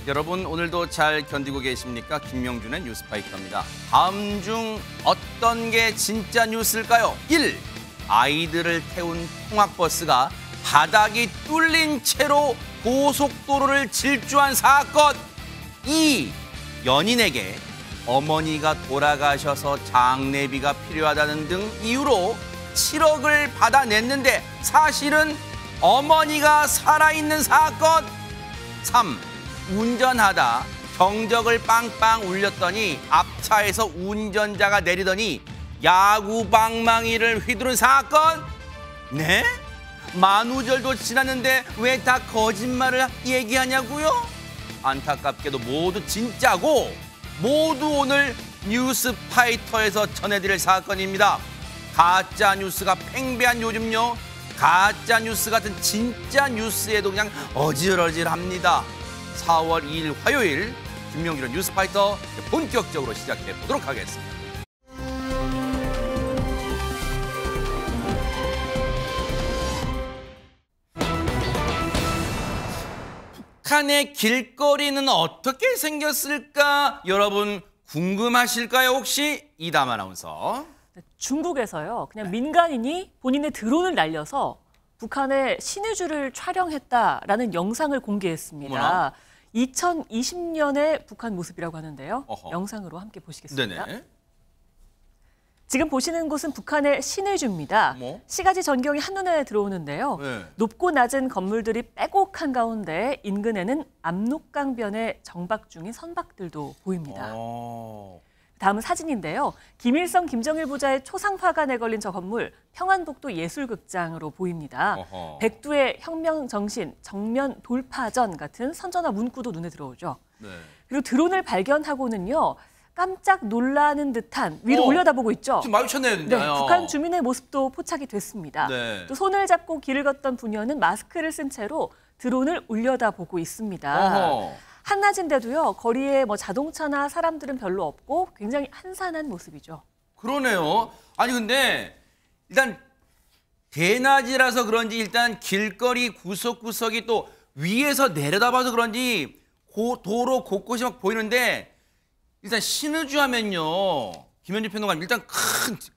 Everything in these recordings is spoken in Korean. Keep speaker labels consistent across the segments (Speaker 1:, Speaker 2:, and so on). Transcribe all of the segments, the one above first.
Speaker 1: 여러분 오늘도 잘 견디고 계십니까? 김명준의 뉴스파이터입니다. 다음 중 어떤 게 진짜 뉴스일까요? 1. 아이들을 태운 통학버스가 바닥이 뚫린 채로 고속도로를 질주한 사건. 2. 연인에게 어머니가 돌아가셔서 장례비가 필요하다는 등 이유로 7억을 받아냈는데 사실은 어머니가 살아있는 사건. 3. 운전하다 경적을 빵빵 울렸더니 앞차에서 운전자가 내리더니 야구방망이를 휘두른 사건. 네? 만우절도 지났는데 왜 다 거짓말을 얘기하냐고요? 안타깝게도 모두 진짜고 모두 오늘 뉴스파이터에서 전해드릴 사건입니다. 가짜 뉴스가 팽배한 요즘요. 가짜 뉴스 같은 진짜 뉴스에도 그냥 어질어질합니다. 4월 2일 화요일 김명준의 뉴스파이터 본격적으로 시작해 보도록 하겠습니다. 북한의 길거리는 어떻게 생겼을까? 여러분 궁금하실까요? 혹시 이담 아나운서.
Speaker 2: 중국에서요. 그냥 민간인이 본인의 드론을 날려서 북한의 신의주를 촬영했다라는 영상을 공개했습니다.
Speaker 1: 어머나.
Speaker 2: 2020년의 북한 모습이라고 하는데요.
Speaker 1: 어허.
Speaker 2: 영상으로 함께 보시겠습니다.
Speaker 1: 네네.
Speaker 2: 지금 보시는 곳은 북한의 신의주입니다.
Speaker 1: 뭐?
Speaker 2: 시가지 전경이 한눈에 들어오는데요.
Speaker 1: 네.
Speaker 2: 높고 낮은 건물들이 빼곡한 가운데 인근에는 압록강변에 정박 중인 선박들도 보입니다. 다음은 사진인데요. 김일성, 김정일 부자의 초상화가 내걸린 저 건물, 평안북도 예술극장으로 보입니다.
Speaker 1: 어허.
Speaker 2: 백두의 혁명 정신, 정면 돌파전 같은 선전화 문구도 눈에 들어오죠.
Speaker 1: 네.
Speaker 2: 그리고 드론을 발견하고는요. 깜짝 놀라는 듯한 위로 올려다보고 있죠.
Speaker 1: 지금 마주쳤네요.
Speaker 2: 네, 북한 주민의 모습도 포착이 됐습니다.
Speaker 1: 네.
Speaker 2: 또 손을 잡고 길을 걷던 부녀는 마스크를 쓴 채로 드론을 올려다보고 있습니다.
Speaker 1: 어허.
Speaker 2: 한낮인데도요, 거리에 자동차나 사람들은 별로 없고 굉장히 한산한 모습이죠.
Speaker 1: 그러네요. 아니 근데 일단 대낮이라서 그런지 일단 길거리 구석구석이 또 위에서 내려다봐서 그런지 도로 곳곳이 막 보이는데 일단 신의주 하면요. 김현주 평론가님 일단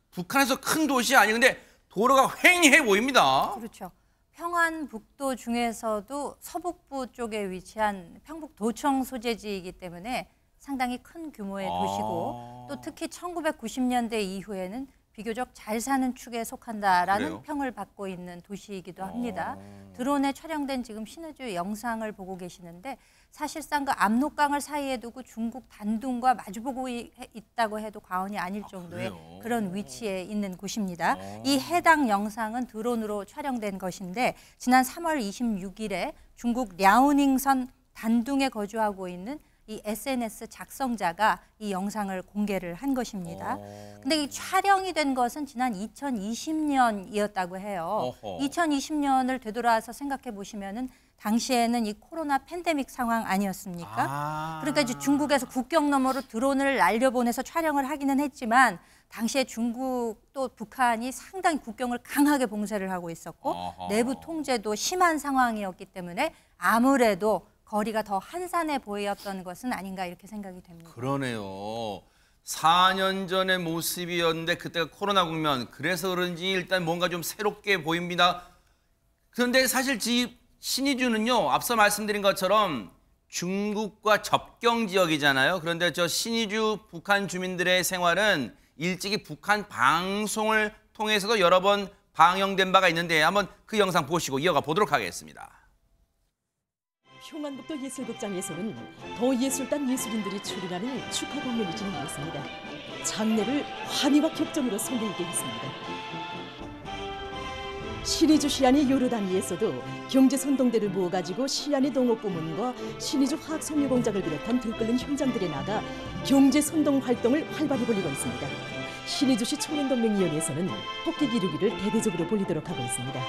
Speaker 1: 북한에서 큰 도시 아니 근데 도로가 휑해 보입니다.
Speaker 3: 그렇죠. 평안북도 중에서도 서북부 쪽에 위치한 평북도청 소재지이기 때문에 상당히 큰 규모의 도시고 또 특히 1990년대 이후에는 비교적 잘 사는 축에 속한다라는
Speaker 1: 그래요?
Speaker 3: 평을 받고 있는 도시이기도 합니다. 드론에 촬영된 지금 신의주 영상을 보고 계시는데 사실상 그 압록강을 사이에 두고 중국 단둥과 마주보고 있다고 해도 과언이 아닐 정도의 그런 위치에 있는 곳입니다. 이 해당 영상은 드론으로 촬영된 것인데 지난 3월 26일에 중국 랴오닝선 단둥에 거주하고 있는 이 SNS 작성자가 이 영상을 공개를 한 것입니다. 근데 이 촬영이 된 것은 지난 2020년이었다고 해요. 2020년을 되돌아서 생각해 보시면은 당시에는 이 코로나 팬데믹 상황 아니었습니까? 그러니까 이제 중국에서 국경 너머로 드론을 날려보내서 촬영을 하기는 했지만 당시에 중국 또 북한이 상당히 국경을 강하게 봉쇄를 하고 있었고 내부 통제도 심한 상황이었기 때문에 아무래도 거리가 더 한산해 보였던 것은 아닌가 이렇게 생각이 됩니다.
Speaker 1: 그러네요. 4년 전의 모습이었는데 그때가 코로나 국면. 그래서 그런지 일단 뭔가 좀 새롭게 보입니다. 그런데 사실 신의주는요. 앞서 말씀드린 것처럼 중국과 접경 지역이잖아요. 그런데 저 신의주 북한 주민들의 생활은 일찍이 북한 방송을 통해서도 여러 번 방영된 바가 있는데 한번 그 영상 보시고 이어가 보도록 하겠습니다.
Speaker 4: 평안북도 예술극장에서는 더 예술단 예술인들이 출연하는 축하 공연이 진행됐습니다. 장례를 환희와 격정으로 설레이게 했습니다. 신의주 시안이 요르단이에서도 경제선동대를 모아가지고 시안이 동업부문과 신의주 화학섬유공장을 비롯한 들끓는 현장들에 나가 경제선동 활동을 활발히 벌이고 있습니다. 신의주시 청년동맹위원회에서는 토끼 기르기를 대대적으로 벌이도록 하고 있습니다.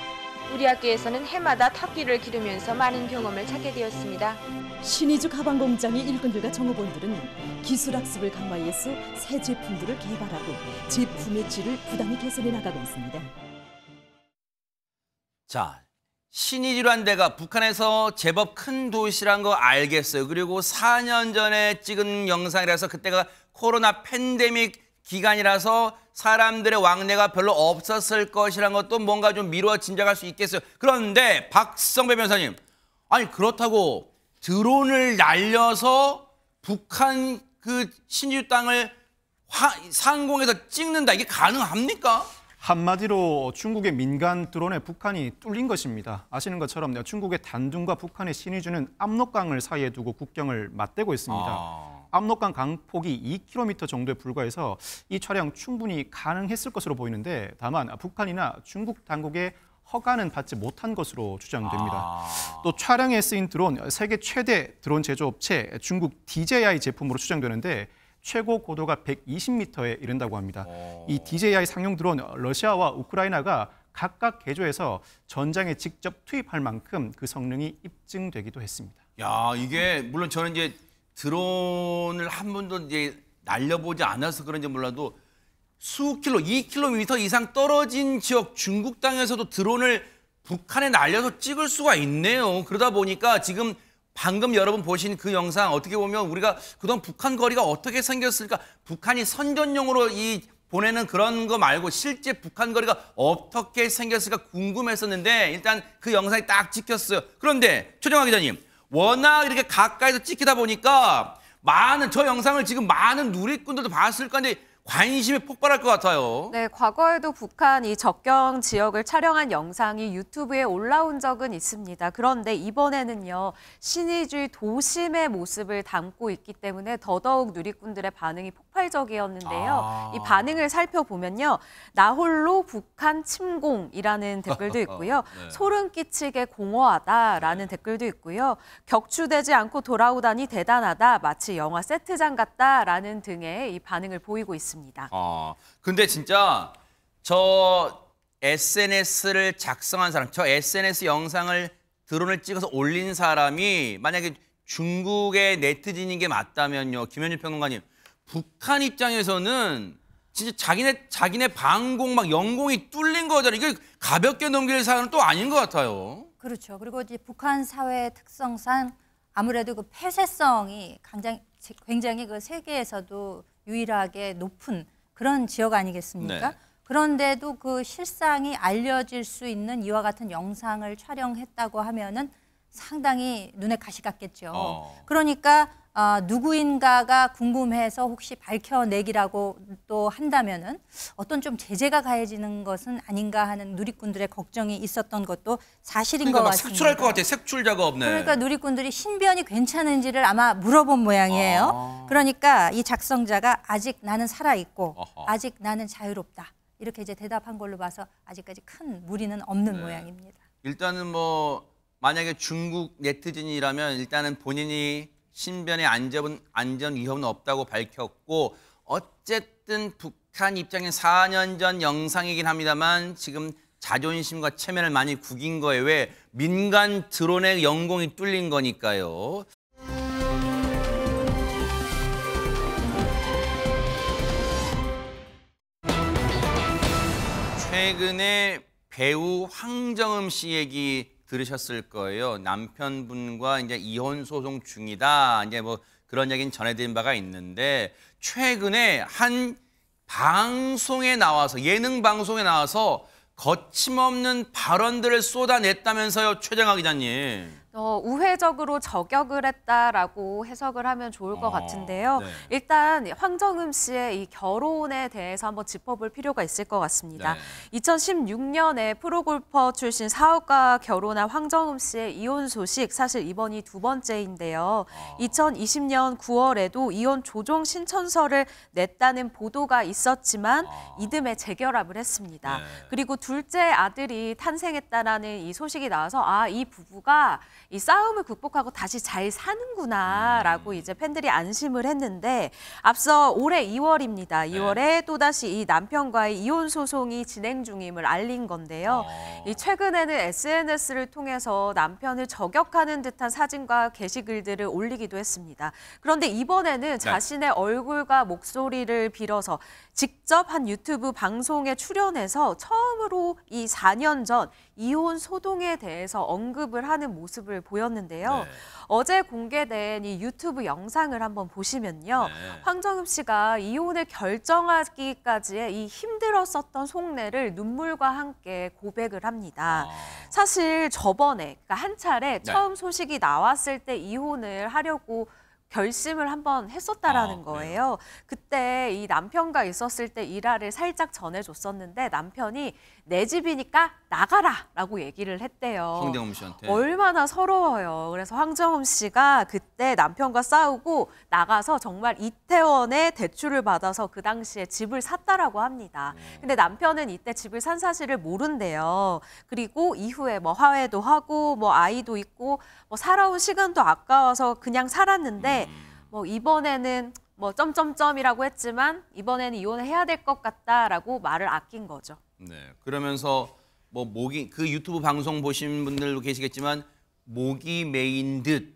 Speaker 5: 우리 학교에서는 해마다 토끼를 기르면서 많은 경험을 찾게 되었습니다.
Speaker 4: 신의주 가방공장의 일꾼들과 정업원들은 기술학습을 강화해서 새 제품들을 개발하고 제품의 질을 부단히 개선해 나가고 있습니다.
Speaker 1: 자, 신의주란 데가 북한에서 제법 큰 도시란 거 알겠어요. 그리고 4년 전에 찍은 영상이라서 그때가 코로나 팬데믹 기간이라서 사람들의 왕래가 별로 없었을 것이란 것도 뭔가 좀 미루어 짐작할 수 있겠어요. 그런데 박성배 변호사님, 아니 그렇다고 드론을 날려서 북한 그 신의주 땅을 상공에서 찍는다, 이게 가능합니까?
Speaker 6: 한마디로 중국의 민간 드론에 북한이 뚫린 것입니다. 아시는 것처럼 중국의 단둥과 북한의 신의주는 압록강을 사이에 두고 국경을 맞대고 있습니다. 압록강 강폭이 2km 정도에 불과해서 이 촬영 충분히 가능했을 것으로 보이는데, 다만 북한이나 중국 당국의 허가는 받지 못한 것으로 추정됩니다. 또 촬영에 쓰인 드론, 세계 최대 드론 제조업체 중국 DJI 제품으로 추정되는데 최고 고도가 120m에 이른다고 합니다. 이 DJI 상용 드론, 러시아와 우크라이나가 각각 개조해서 전장에 직접 투입할 만큼 그 성능이 입증되기도 했습니다.
Speaker 1: 야, 이게 물론 저는 이제 드론을 한 번도 이제 날려보지 않아서 그런지 몰라도 수 킬로, 2km 이상 떨어진 지역 중국 땅에서도 드론을 북한에 날려서 찍을 수가 있네요. 그러다 보니까 지금 방금 여러분 보신 그 영상 어떻게 보면 우리가 그동안 북한 거리가 어떻게 생겼을까, 북한이 선전용으로 보내는 그런 거 말고 실제 북한 거리가 어떻게 생겼을까 궁금했었는데 일단 그 영상이 딱 찍혔어요. 그런데 최정화 기자님, 워낙 이렇게 가까이서 찍히다 보니까 저 영상을 지금 많은 누리꾼들도 봤을 건데 관심이 폭발할 것 같아요.
Speaker 7: 네, 과거에도 북한 이 접경 지역을 촬영한 영상이 유튜브에 올라온 적은 있습니다. 그런데 이번에는요, 신의주의 도심의 모습을 담고 있기 때문에 더더욱 누리꾼들의 반응이 폭발적이었는데요. 이 반응을 살펴보면요, 나홀로 북한 침공이라는 댓글도 있고요.
Speaker 1: 네.
Speaker 7: 소름 끼치게 공허하다라는 댓글도 있고요. 격추되지 않고 돌아오다니 대단하다, 마치 영화 세트장 같다라는 등의 이 반응을 보이고 있습니다.
Speaker 1: 근데 진짜 저 SNS를 작성한 사람, 저 SNS 영상을 드론을 찍어서 올린 사람이 만약에 중국의 네티즌인 게 맞다면요, 김현준 평론가님, 북한 입장에서는 진짜 자기네 방공 막 영공이 뚫린 거잖아요. 이게 가볍게 넘길 사안은 또 아닌 것 같아요.
Speaker 3: 그렇죠. 그리고 이제 북한 사회 특성상 아무래도 그 폐쇄성이 굉장히 그 세계에서도 유일하게 높은 그런 지역 아니겠습니까?
Speaker 1: 네.
Speaker 3: 그런데도 그 실상이 알려질 수 있는 이와 같은 영상을 촬영했다고 하면은 상당히 눈에 가시 같겠죠. 그러니까 누구인가가 궁금해서 혹시 밝혀내기라고 또 한다면은 어떤 좀 제재가 가해지는 것은 아닌가 하는 누리꾼들의 걱정이 있었던 것도 사실인 것 같습니다.
Speaker 1: 색출할 것 같아, 색출 작업. 네.
Speaker 3: 그러니까 누리꾼들이 신변이 괜찮은지를 아마 물어본 모양이에요. 그러니까 이 작성자가 아직 나는 살아있고 아직 나는 자유롭다, 이렇게 이제 대답한 걸로 봐서 아직까지 큰 무리는 없는 모양입니다.
Speaker 1: 일단은 뭐 만약에 중국 네티즌이라면 일단은 본인이 신변의 안전 위험은 없다고 밝혔고, 어쨌든 북한 입장에 4년 전 영상이긴 합니다만 지금 자존심과 체면을 많이 구긴 거예요. 왜? 민간 드론의 영공이 뚫린 거니까요. 최근에 배우 황정음 씨 얘기 들으셨을 거예요. 남편분과 이제 이혼 소송 중이다, 이제 뭐 그런 얘기는 전해드린 바가 있는데, 최근에 한 방송에 나와서, 예능 방송에 나와서 거침없는 발언들을 쏟아냈다면서요, 최정화 기자님.
Speaker 7: 우회적으로 저격을 했다라고 해석을 하면 좋을 것 같은데요.
Speaker 1: 네.
Speaker 7: 일단 황정음 씨의 이 결혼에 대해서 한번 짚어볼 필요가 있을 것 같습니다.
Speaker 1: 네.
Speaker 7: 2016년에 프로골퍼 출신 사업가 결혼한 황정음 씨의 이혼 소식, 사실 이번이 두 번째인데요. 2020년 9월에도 이혼 조정 신청서를 냈다는 보도가 있었지만 이듬해 재결합을 했습니다.
Speaker 1: 네.
Speaker 7: 그리고 둘째 아들이 탄생했다라는 이 소식이 나와서 이 부부가 이 싸움을 극복하고 다시 잘 사는구나라고 이제 팬들이 안심을 했는데, 앞서 올해 2월입니다. 2월에 또다시 이 남편과의 이혼 소송이 진행 중임을 알린 건데요. 이 최근에는 SNS를 통해서 남편을 저격하는 듯한 사진과 게시글들을 올리기도 했습니다. 그런데 이번에는 자신의 얼굴과 목소리를 빌어서 직접 한 유튜브 방송에 출연해서 처음으로 이 4년 전 이혼 소동에 대해서 언급을 하는 모습을 보였는데요.
Speaker 1: 네.
Speaker 7: 어제 공개된 이 유튜브 영상을 한번 보시면요.
Speaker 1: 네.
Speaker 7: 황정음 씨가 이혼을 결정하기까지의 이 힘들었었던 속내를 눈물과 함께 고백을 합니다. 사실 저번에 그러니까 한 차례
Speaker 1: 네.
Speaker 7: 처음 소식이 나왔을 때 이혼을 하려고 결심을 한번 했었다라는 거예요. 그때 이 남편과 있었을 때 일화를 살짝 전해줬었는데 남편이 내 집이니까 나가라라고 얘기를 했대요.
Speaker 1: 황정음 씨한테.
Speaker 7: 얼마나 서러워요. 그래서 황정음 씨가 그때 남편과 싸우고 나가서 정말 이태원에 대출을 받아서 그 당시에 집을 샀다라고 합니다. 근데 남편은 이때 집을 산 사실을 모른대요. 그리고 이후에 뭐 화해도 하고 뭐 아이도 있고 뭐 살아온 시간도 아까워서 그냥 살았는데 뭐 이번에는 뭐 점점점이라고 했지만 이번에는 이혼을 해야 될 것 같다라고 말을 아낀 거죠.
Speaker 1: 네. 그러면서 뭐 목이 그 유튜브 방송 보신 분들도 계시겠지만 목이 메인 듯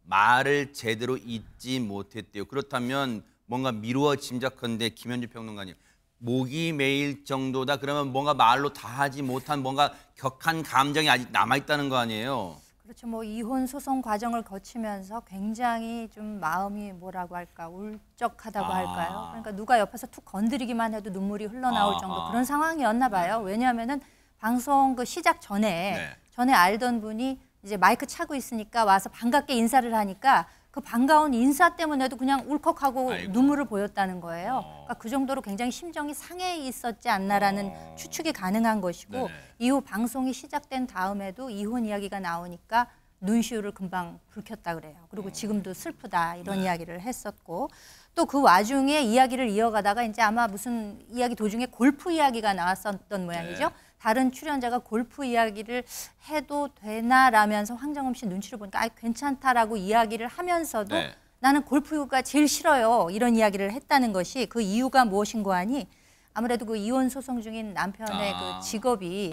Speaker 1: 말을 제대로 잇지 못했대요. 그렇다면 뭔가 미루어 짐작컨대 김현주 평론가님 목이 메일 정도다 그러면 뭔가 말로 다 하지 못한 뭔가 격한 감정이 아직 남아 있다는 거 아니에요?
Speaker 3: 그렇죠. 뭐 이혼 소송 과정을 거치면서 굉장히 좀 마음이 뭐라고 할까 울적하다고 할까요? 그러니까 누가 옆에서 툭 건드리기만 해도 눈물이 흘러나올 정도 그런 상황이었나 봐요. 왜냐하면은 방송 그 시작 전에 알던 분이 이제 마이크 차고 있으니까 와서 반갑게 인사를 하니까 그 반가운 인사 때문에도 그냥 울컥하고 눈물을 보였다는 거예요. 그러니까 그 정도로 굉장히 심정이 상해 있었지 않나라는 추측이 가능한 것이고 이후 방송이 시작된 다음에도 이혼 이야기가 나오니까 눈시울을 금방 붉혔다 그래요. 그리고 지금도 슬프다 이런 이야기를 했었고 또 그 와중에 이야기를 이어가다가 이제 아마 무슨 이야기 도중에 골프 이야기가 나왔었던 모양이죠. 다른 출연자가 골프 이야기를 해도 되나라면서 황정음 씨 눈치를 보니까 아 괜찮다라고 이야기를 하면서도 나는 골프가 제일 싫어요. 이런 이야기를 했다는 것이 그 이유가 무엇인고 하니 아무래도 그 이혼 소송 중인 남편의 그 직업이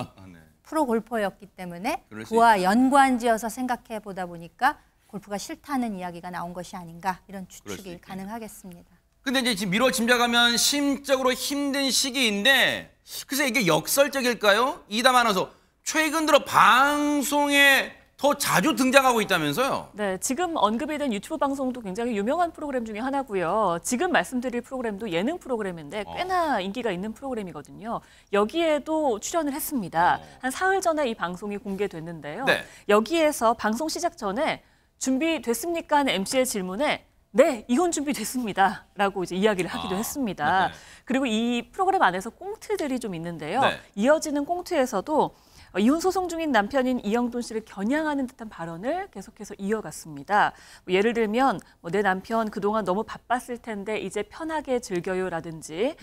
Speaker 3: 프로 골퍼였기 때문에 그와 연관지어서 생각해 보다 보니까 골프가 싫다는 이야기가 나온 것이 아닌가 이런 추측이 가능하겠습니다.
Speaker 1: 근데 이제 지금 미뤄 짐작하면 심적으로 힘든 시기인데 글쎄 이게 역설적일까요? 이담 아나운서 최근 들어 방송에 더 자주 등장하고 있다면서요?
Speaker 2: 네, 지금 언급이 된 유튜브 방송도 굉장히 유명한 프로그램 중에 하나고요. 지금 말씀드릴 프로그램도 예능 프로그램인데 꽤나 인기가 있는 프로그램이거든요. 여기에도 출연을 했습니다. 한 사흘 전에 이 방송이 공개됐는데요. 여기에서 방송 시작 전에 준비됐습니까? 하는 MC의 질문에 네, 이혼 준비됐습니다. 라고 이제 이야기를 하기도 했습니다. 그리고 이 프로그램 안에서 꽁트들이 좀 있는데요. 이어지는 꽁트에서도 이혼 소송 중인 남편인 이영돈 씨를 겨냥하는 듯한 발언을 계속해서 이어갔습니다. 예를 들면 내 남편 그동안 너무 바빴을 텐데 이제 편하게 즐겨요라든지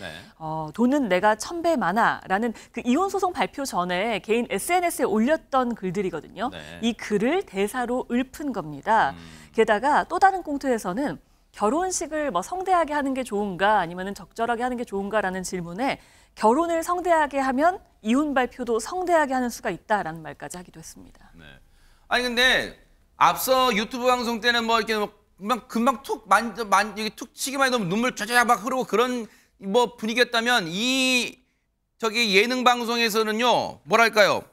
Speaker 2: 돈은 내가 1000배 많아라는 그 이혼 소송 발표 전에 개인 SNS에 올렸던 글들이거든요. 이 글을 대사로 읊은 겁니다. 게다가 또 다른 꽁트에서는 결혼식을 성대하게 하는 게 좋은가 아니면 적절하게 하는 게 좋은가라는 질문에 결혼을 성대하게 하면 이혼 발표도 성대하게 하는 수가 있다라는 말까지 하기도 했습니다.
Speaker 1: 아니 근데 앞서 유튜브 방송 때는 뭐 이렇게 금방 툭 툭 치기만 해도 눈물 쫙쫙 막 흐르고 그런 뭐 분위기였다면 이 예능 방송에서는요 뭐랄까요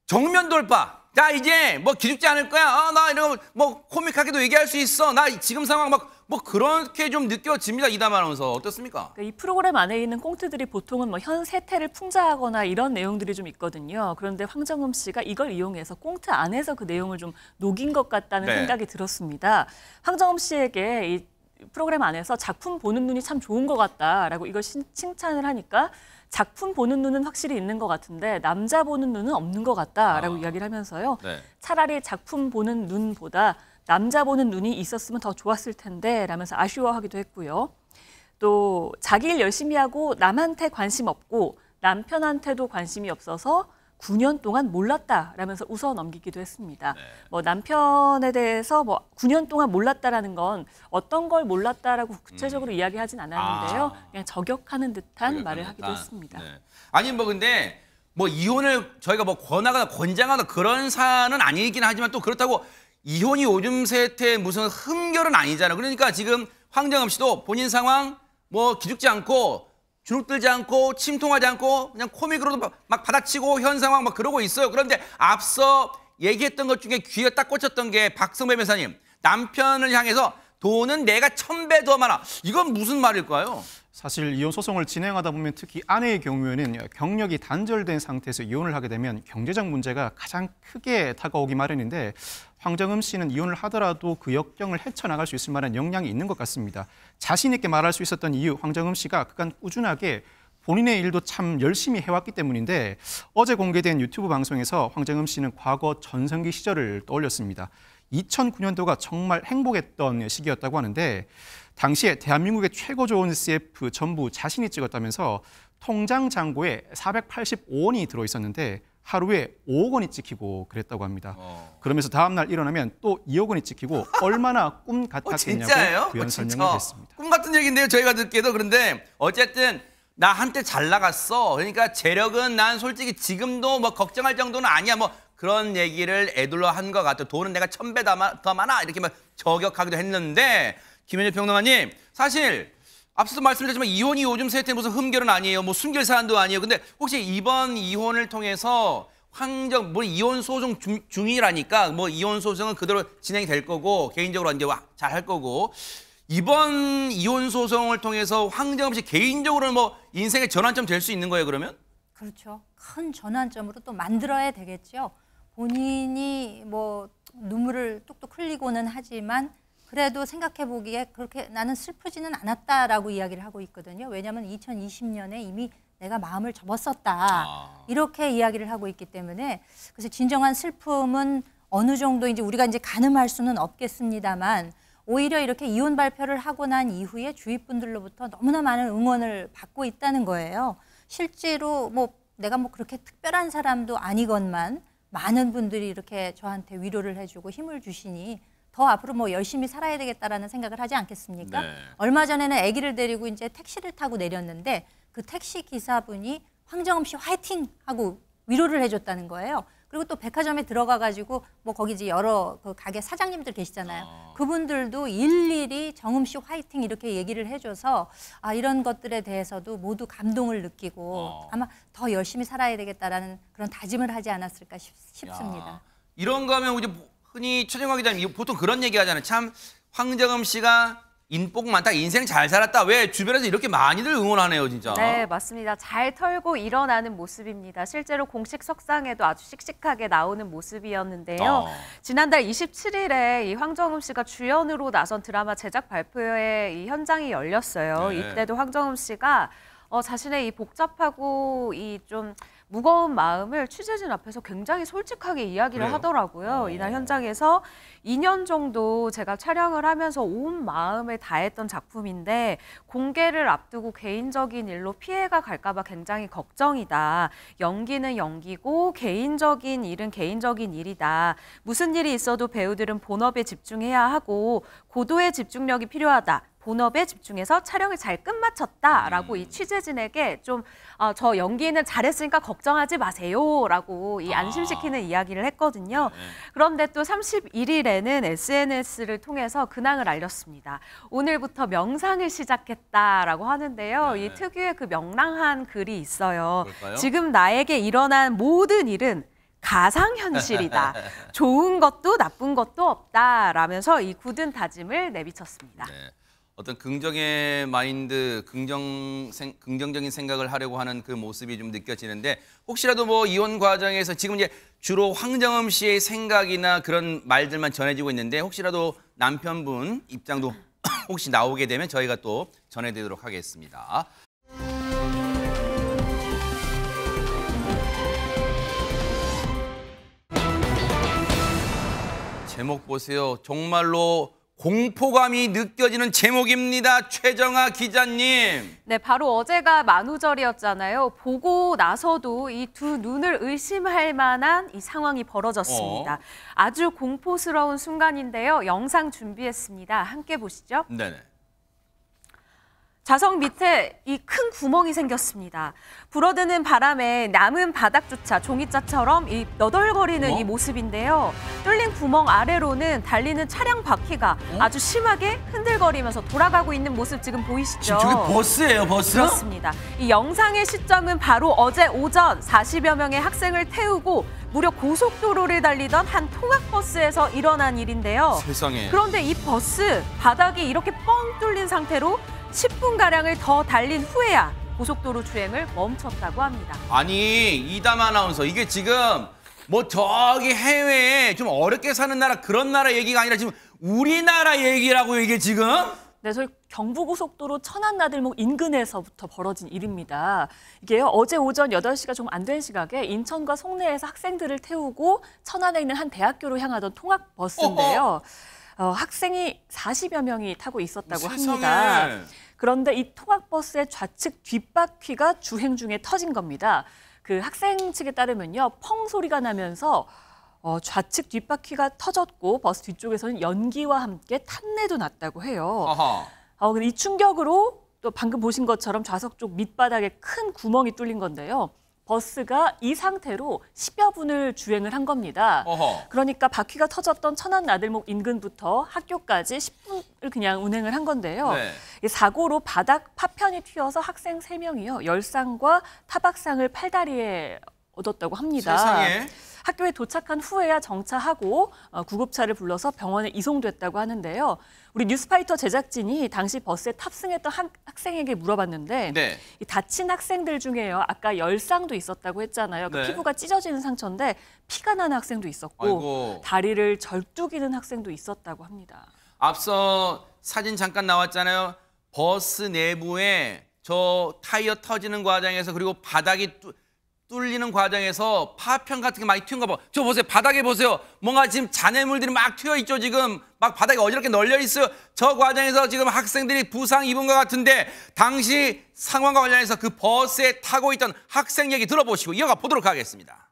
Speaker 1: 정면 돌파. 자 이제 뭐 기죽지 않을 거야. 나 이런 뭐 코믹하게도 얘기할 수 있어. 나 지금 상황 뭐 그렇게 좀 느껴집니다. 이담 아나운서 어떻습니까?
Speaker 2: 이 프로그램 안에 있는 꽁트들이 보통은 현 세태를 풍자하거나 이런 내용들이 좀 있거든요. 그런데 황정음 씨가 이걸 이용해서 꽁트 안에서 그 내용을 좀 녹인 것 같다는 생각이 들었습니다. 황정음 씨에게 이 프로그램 안에서 작품 보는 눈이 참 좋은 것 같다라고 이걸 칭찬을 하니까 작품 보는 눈은 확실히 있는 것 같은데 남자 보는 눈은 없는 것 같다라고 이야기를 하면서요. 차라리 작품 보는 눈보다 남자 보는 눈이 있었으면 더 좋았을 텐데 라면서 아쉬워하기도 했고요. 또 자기 일 열심히 하고 남한테 관심 없고 남편한테도 관심이 없어서 9년 동안 몰랐다라면서 웃어 넘기기도 했습니다. 남편에 대해서 9년 동안 몰랐다라는 건 어떤 걸 몰랐다라고 구체적으로 이야기하진 않았는데요. 그냥 저격하는 듯한 말을 하기도 했습니다.
Speaker 1: 아니 근데 이혼을 저희가 권하거나 권장하거나 그런 사안은 아니긴 하지만 또 그렇다고 이혼이 요즘 세태의 무슨 흠결은 아니잖아요. 그러니까 지금 황정음 씨도 본인 상황 기죽지 않고 주눅들지 않고 침통하지 않고 그냥 코믹으로도 막 받아치고 현 상황 막 그러고 있어요. 그런데 앞서 얘기했던 것 중에 귀에 딱 꽂혔던 게 박성배 변호사님, 남편을 향해서 돈은 내가 1000배 더 많아. 이건 무슨 말일까요?
Speaker 6: 사실 이혼 소송을 진행하다 보면 특히 아내의 경우에는 경력이 단절된 상태에서 이혼을 하게 되면 경제적 문제가 가장 크게 다가오기 마련인데, 황정음 씨는 이혼을 하더라도 그 역경을 헤쳐나갈 수 있을 만한 역량이 있는 것 같습니다. 자신 있게 말할 수 있었던 이유, 황정음 씨가 그간 꾸준하게 본인의 일도 참 열심히 해왔기 때문인데, 어제 공개된 유튜브 방송에서 황정음 씨는 과거 전성기 시절을 떠올렸습니다. 2009년도가 정말 행복했던 시기였다고 하는데, 당시에 대한민국의 최고 좋은 CF 전부 자신이 찍었다면서 통장 잔고에 485원이 들어있었는데 하루에 5억 원이 찍히고 그랬다고 합니다. 그러면서 다음 날 일어나면 또 2억 원이 찍히고 얼마나 꿈 같았겠냐고 부연 설명을 했습니다.
Speaker 1: 꿈 같은 얘기인데요, 저희가 듣기에도. 그런데 어쨌든 나 한때 잘 나갔어. 그러니까 재력은 난 솔직히 지금도 뭐 걱정할 정도는 아니야. 뭐 그런 얘기를 애둘러 한 것 같아요. 돈은 내가 1000배 더 많아. 이렇게 막 저격하기도 했는데, 김현재 평론가님, 사실 앞서도 말씀드렸지만 이혼이 요즘 세태는 무슨 흠결은 아니에요. 뭐 순결 사안도 아니에요. 근데 혹시 이번 이혼을 통해서 뭐 이혼 소송 중이라니까 뭐 이혼 소송은 그대로 진행이 될 거고 개인적으로 이제 잘 할 거고, 이번 이혼 소송을 통해서 황정음 씨 개인적으로는 뭐 인생의 전환점 될 수 있는 거예요, 그러면?
Speaker 3: 그렇죠. 큰 전환점으로 또 만들어야 되겠죠. 본인이 뭐 눈물을 뚝뚝 흘리고는 하지만 그래도 생각해 보기에 그렇게 나는 슬프지는 않았다라고 이야기를 하고 있거든요. 왜냐하면 2020년에 이미 내가 마음을 접었었다. 이렇게 이야기를 하고 있기 때문에, 그래서 진정한 슬픔은 어느 정도 이제 우리가 이제 가늠할 수는 없겠습니다만, 오히려 이렇게 이혼 발표를 하고 난 이후에 주위 분들로부터 너무나 많은 응원을 받고 있다는 거예요. 실제로 뭐 내가 뭐 그렇게 특별한 사람도 아니건만 많은 분들이 이렇게 저한테 위로를 해주고 힘을 주시니 더 앞으로 뭐 열심히 살아야 되겠다라는 생각을 하지 않겠습니까? 네. 얼마 전에는 아기를 데리고 이제 택시를 타고 내렸는데 그 택시 기사분이 황정음 씨 화이팅 하고 위로를 해줬다는 거예요. 그리고 또 백화점에 들어가가지고 뭐 거기 이제 여러 그 가게 사장님들 계시잖아요. 그분들도 일일이 정음 씨 화이팅 이렇게 얘기를 해줘서 아, 이런 것들에 대해서도 모두 감동을 느끼고 아마 더 열심히 살아야 되겠다라는 그런 다짐을 하지 않았을까 싶습니다.
Speaker 1: 야, 이런 거 하면 이제 흔히 최정화 기자님 보통 그런 얘기 하잖아요. 참 황정음 씨가 인복 많다, 인생 잘 살았다. 왜 주변에서 이렇게 많이들 응원하네요, 진짜.
Speaker 7: 네, 맞습니다. 잘 털고 일어나는 모습입니다. 실제로 공식 석상에도 아주 씩씩하게 나오는 모습이었는데요. 지난달 27일에 이 황정음 씨가 주연으로 나선 드라마 제작 발표회 이 현장이 열렸어요. 네. 이때도 황정음 씨가 자신의 이 복잡하고 이 좀 무거운 마음을 취재진 앞에서 굉장히 솔직하게 이야기를 그래요? 하더라고요. 이날 현장에서 2년 정도 제가 촬영을 하면서 온 마음을 다했던 작품인데 공개를 앞두고 개인적인 일로 피해가 갈까 봐 굉장히 걱정이다. 연기는 연기고 개인적인 일은 개인적인 일이다. 무슨 일이 있어도 배우들은 본업에 집중해야 하고 고도의 집중력이 필요하다. 본업에 집중해서 촬영을 잘 끝마쳤다라고 이 취재진에게 좀 저 연기는 잘했으니까 걱정하지 마세요라고 이 안심시키는 이야기를 했거든요. 그런데 또 31일에는 SNS를 통해서 근황을 알렸습니다. 오늘부터 명상을 시작했다라고 하는데요. 이 특유의 그 명랑한 글이 있어요. 그럴까요? 지금 나에게 일어난 모든 일은 가상현실이다. 좋은 것도 나쁜 것도 없다라면서 이 굳은 다짐을 내비쳤습니다.
Speaker 1: 네. 어떤 긍정의 마인드, 긍정적인 생각을 하려고 하는 그 모습이 좀 느껴지는데, 혹시라도 뭐 이혼 과정에서 지금 이제 주로 황정음 씨의 생각이나 그런 말들만 전해지고 있는데, 혹시라도 남편분 입장도 혹시 나오게 되면 저희가 또 전해드리도록 하겠습니다. 제목 보세요. 정말로 공포감이 느껴지는 제목입니다. 최정화 기자님.
Speaker 7: 네, 바로 어제가 만우절이었잖아요. 보고 나서도 이 두 눈을 의심할 만한 이 상황이 벌어졌습니다. 아주 공포스러운 순간인데요. 영상 준비했습니다. 함께 보시죠.
Speaker 1: 네네.
Speaker 7: 좌석 밑에 이 큰 구멍이 생겼습니다. 불어드는 바람에 남은 바닥조차 종이자처럼 이 너덜거리는 이 모습인데요. 뚫린 구멍 아래로는 달리는 차량 바퀴가 아주 심하게 흔들거리면서 돌아가고 있는 모습 지금 보이시죠?
Speaker 1: 지금 저게 버스예요, 버스?
Speaker 7: 그렇습니다. 이 영상의 시점은 바로 어제 오전 40여 명의 학생을 태우고 무려 고속도로를 달리던 한 통학버스에서 일어난 일인데요.
Speaker 1: 세상에.
Speaker 7: 그런데 이 버스 바닥이 이렇게 뻥 뚫린 상태로 10분가량을 더 달린 후에야 고속도로 주행을 멈췄다고 합니다.
Speaker 1: 아니, 이담 아나운서, 이게 지금 뭐 저기 해외에 좀 어렵게 사는 나라 그런 나라 얘기가 아니라 지금 우리나라 얘기라고요, 이게 지금?
Speaker 2: 네, 저희 경부고속도로 천안나들목 인근에서부터 벌어진 일입니다. 이게요, 어제 오전 8시가 좀 안 된 시각에 인천과 송내에서 학생들을 태우고 천안에 있는 한 대학교로 향하던 통학버스인데요. 학생이 40여 명이 타고 있었다고 합니다.
Speaker 1: 세상에.
Speaker 2: 그런데 이 통학버스의 좌측 뒷바퀴가 주행 중에 터진 겁니다. 그 학생 측에 따르면요, 펑 소리가 나면서 좌측 뒷바퀴가 터졌고 버스 뒤쪽에서는 연기와 함께 탄내도 났다고 해요.
Speaker 1: 아하.
Speaker 2: 근데 이 충격으로 또 방금 보신 것처럼 좌석 쪽 밑바닥에 큰 구멍이 뚫린 건데요. 버스가 이 상태로 10여 분을 주행을 한 겁니다.
Speaker 1: 어허.
Speaker 2: 그러니까 바퀴가 터졌던 천안 나들목 인근부터 학교까지 10분을 그냥 운행을 한 건데요.
Speaker 1: 네.
Speaker 2: 이 사고로 바닥 파편이 튀어서 학생 3명이요. 열상과 타박상을 팔다리에 얻었다고 합니다.
Speaker 1: 세상에.
Speaker 2: 학교에 도착한 후에야 정차하고 구급차를 불러서 병원에 이송됐다고 하는데요. 우리 뉴스파이터 제작진이 당시 버스에 탑승했던 학생에게 물어봤는데
Speaker 1: 네.
Speaker 2: 이 다친 학생들 중에요. 아까 열상도 있었다고 했잖아요. 그
Speaker 1: 네.
Speaker 2: 피부가 찢어지는 상처인데 피가 나는 학생도 있었고
Speaker 1: 아이고.
Speaker 2: 다리를 절뚝이는 학생도 있었다고 합니다.
Speaker 1: 앞서 사진 잠깐 나왔잖아요. 버스 내부에 저 타이어 터지는 과정에서 그리고 바닥이 뚫리는 과정에서 파편 같은 게 많이 튀은 거 봐. 저 보세요. 바닥에 보세요. 뭔가 지금 잔해물들이 막 튀어 있죠. 지금 막 바닥에 어지럽게 널려 있어요. 저 과정에서 지금 학생들이 부상 입은 것 같은데 당시 상황과 관련해서 그 버스에 타고 있던 학생 얘기 들어보시고 이어가 보도록 하겠습니다.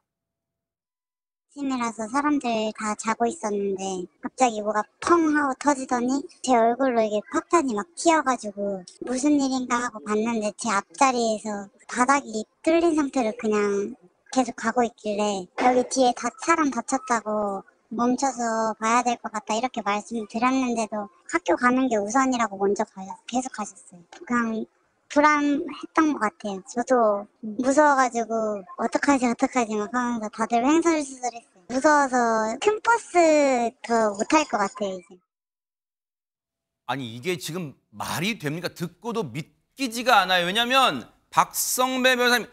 Speaker 8: 아침이라서 사람들 다 자고 있었는데 갑자기 뭐가 펑 하고 터지더니 제 얼굴로 이게 파편이 막 튀어가지고 무슨 일인가 하고 봤는데 제 앞자리에서 바닥이 뚫린 상태로 그냥 계속 가고 있길래 여기 뒤에 사람 다쳤다고 멈춰서 봐야 될 것 같다 이렇게 말씀드렸는데도 학교 가는 게 우선이라고 먼저 계속 가셨어요. 그냥 불안했던 것 같아요. 저도 무서워가지고 어떡하지 막 하면서 다들 횡설수설했어요. 무서워서 큰 버스 더 못할 것 같아요 이제.
Speaker 1: 아니 이게 지금 말이 됩니까? 듣고도 믿기지가 않아요. 왜냐하면 박성배 변호사님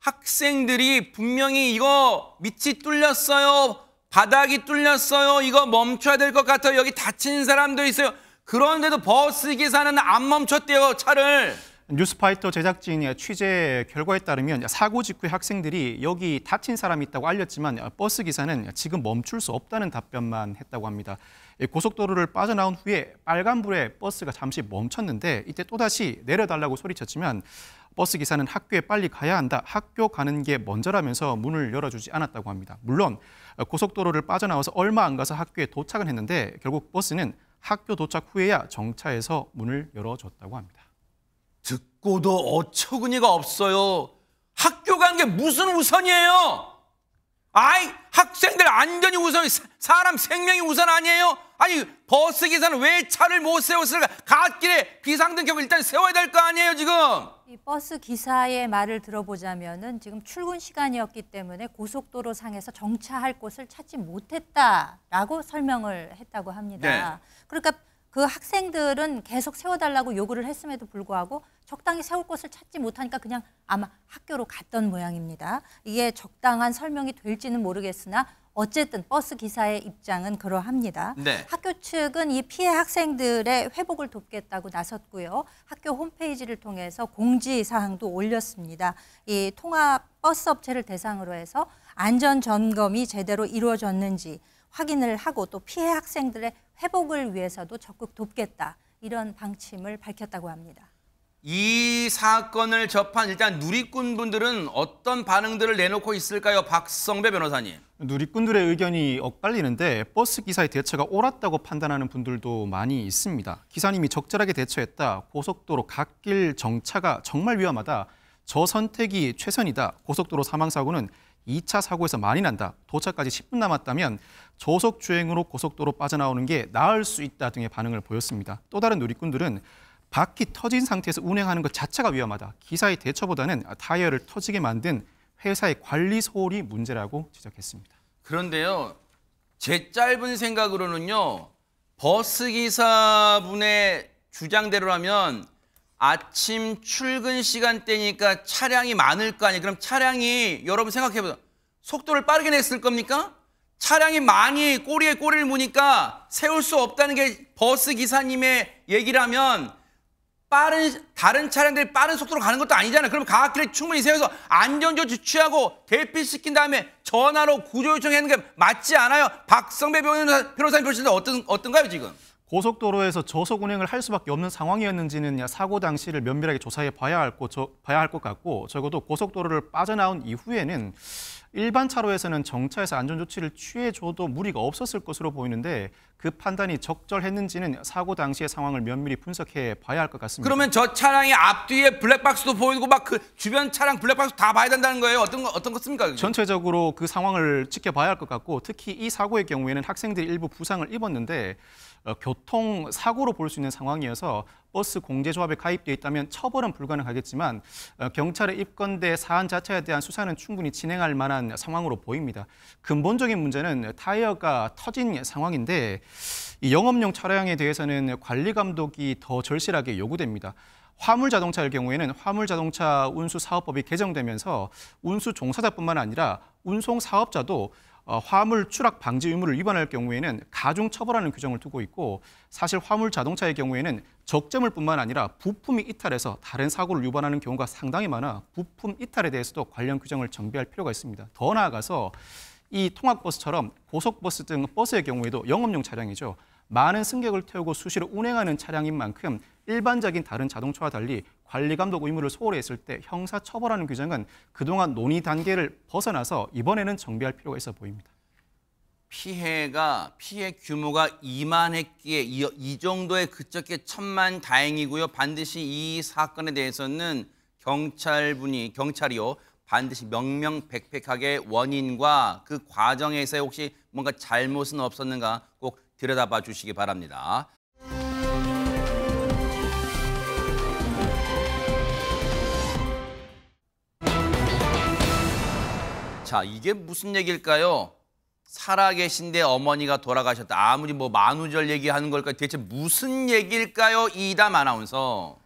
Speaker 1: 학생들이 분명히 이거 밑이 뚫렸어요. 바닥이 뚫렸어요. 이거 멈춰야 될 것 같아요. 여기 다친 사람도 있어요. 그런데도 버스 기사는 안 멈췄대요. 차를.
Speaker 6: 뉴스파이터 제작진의 취재 결과에 따르면 사고 직후에 학생들이 여기 다친 사람이 있다고 알렸지만 버스 기사는 지금 멈출 수 없다는 답변만 했다고 합니다. 고속도로를 빠져나온 후에 빨간불에 버스가 잠시 멈췄는데 이때 또다시 내려달라고 소리쳤지만 버스 기사는 학교에 빨리 가야 한다. 학교 가는 게 먼저라면서 문을 열어주지 않았다고 합니다. 물론 고속도로를 빠져나와서 얼마 안 가서 학교에 도착은 했는데 결국 버스는 학교 도착 후에야 정차해서 문을 열어줬다고 합니다.
Speaker 1: 듣고도 어처구니가 없어요. 학교 가는 게 무슨 우선이에요? 아이 학생들 안전이 우선이 사람 생명이 우선 아니에요? 아니 버스 기사는 왜 차를 못 세웠을까? 갓길에 비상등켜고 일단 세워야 될 거 아니에요 지금?
Speaker 3: 이 버스 기사의 말을 들어보자면은 지금 출근 시간이었기 때문에 고속도로 상에서 정차할 곳을 찾지 못했다라고 설명을 했다고 합니다.
Speaker 1: 네.
Speaker 3: 그러니까 그 학생들은 계속 세워달라고 요구를 했음에도 불구하고 적당히 세울 곳을 찾지 못하니까 그냥 아마 학교로 갔던 모양입니다. 이게 적당한 설명이 될지는 모르겠으나 어쨌든 버스 기사의 입장은 그러합니다.
Speaker 1: 네.
Speaker 3: 학교 측은 이 피해 학생들의 회복을 돕겠다고 나섰고요. 학교 홈페이지를 통해서 공지사항도 올렸습니다. 이 통합 버스 업체를 대상으로 해서 안전 점검이 제대로 이루어졌는지 확인을 하고 또 피해 학생들의 회복을 위해서도 적극 돕겠다. 이런 방침을 밝혔다고 합니다.
Speaker 1: 이 사건을 접한 일단 누리꾼 분들은 어떤 반응들을 내놓고 있을까요? 박성배 변호사님.
Speaker 6: 누리꾼들의 의견이 엇갈리는데 버스 기사의 대처가 옳았다고 판단하는 분들도 많이 있습니다. 기사님이 적절하게 대처했다. 고속도로 갓길 정차가 정말 위험하다. 저 선택이 최선이다. 고속도로 사망사고는 2차 사고에서 많이 난다. 도착까지 10분 남았다면 저속 주행으로 고속도로 빠져나오는 게 나을 수 있다 등의 반응을 보였습니다. 또 다른 누리꾼들은 바퀴 터진 상태에서 운행하는 것 자체가 위험하다. 기사의 대처보다는 타이어를 터지게 만든 회사의 관리 소홀이 문제라고 지적했습니다.
Speaker 1: 그런데요, 제 짧은 생각으로는요, 버스 기사분의 주장대로라면 아침 출근 시간대니까 차량이 많을 거 아니에요. 그럼 차량이, 여러분 생각해보세요. 속도를 빠르게 냈을 겁니까? 차량이 많이 꼬리에 꼬리를 무니까 세울 수 없다는 게 버스 기사님의 얘기라면 다른 차량들이 빠른 속도로 가는 것도 아니잖아요. 그럼 갓길에 충분히 세워서 안전조치 취하고 대피시킨 다음에 전화로 구조 요청하는 게 맞지 않아요? 박성배 변호사님 보실 때 어떤가요, 지금?
Speaker 6: 고속도로에서 저속 운행을 할 수밖에 없는 상황이었는지는 사고 당시를 면밀하게 조사해 봐야 할 것 같고, 적어도 고속도로를 빠져나온 이후에는 일반 차로에서는 정차해서 안전조치를 취해줘도 무리가 없었을 것으로 보이는데 그 판단이 적절했는지는 사고 당시의 상황을 면밀히 분석해 봐야 할 것 같습니다.
Speaker 1: 그러면 저 차량의 앞뒤에 블랙박스도 보이고 막 그 주변 차량 블랙박스 다 봐야 된다는 거예요? 어떤 것입니까?
Speaker 6: 전체적으로 그 상황을 지켜봐야 할 것 같고, 특히 이 사고의 경우에는 학생들이 일부 부상을 입었는데 교통사고로 볼 수 있는 상황이어서 버스 공제조합에 가입되어 있다면 처벌은 불가능하겠지만 경찰에 입건돼 사안 자체에 대한 수사는 충분히 진행할 만한 상황으로 보입니다. 근본적인 문제는 타이어가 터진 상황인데 이 영업용 차량에 대해서는 관리 감독이 더 절실하게 요구됩니다. 화물 자동차의 경우에는 화물 자동차 운수 사업법이 개정되면서 운수 종사자뿐만 아니라 운송 사업자도 화물 추락 방지 의무를 위반할 경우에는 가중 처벌하는 규정을 두고 있고, 사실 화물 자동차의 경우에는 적재물뿐만 아니라 부품이 이탈해서 다른 사고를 유발하는 경우가 상당히 많아 부품 이탈에 대해서도 관련 규정을 정비할 필요가 있습니다. 더 나아가서 이 통학버스처럼 고속버스 등 버스의 경우에도 영업용 차량이죠. 많은 승객을 태우고 수시로 운행하는 차량인 만큼 일반적인 다른 자동차와 달리 관리감독 의무를 소홀히 했을 때 형사처벌하는 규정은 그동안 논의 단계를 벗어나서 이번에는 정비할 필요가 있어 보입니다.
Speaker 1: 피해 규모가 이만했기에 이 정도에 그쳤기에 천만다행이고요. 반드시 이 사건에 대해서는 경찰이요, 반드시 명명백백하게 원인과 그 과정에서 혹시 뭔가 잘못은 없었는가 꼭 들여다봐 주시기 바랍니다. 자, 이게 무슨 얘기일까요? 살아계신데 어머니가 돌아가셨다. 아무리 뭐 만우절 얘기하는 걸까요? 대체 무슨 얘기일까요? 이담 아나운서.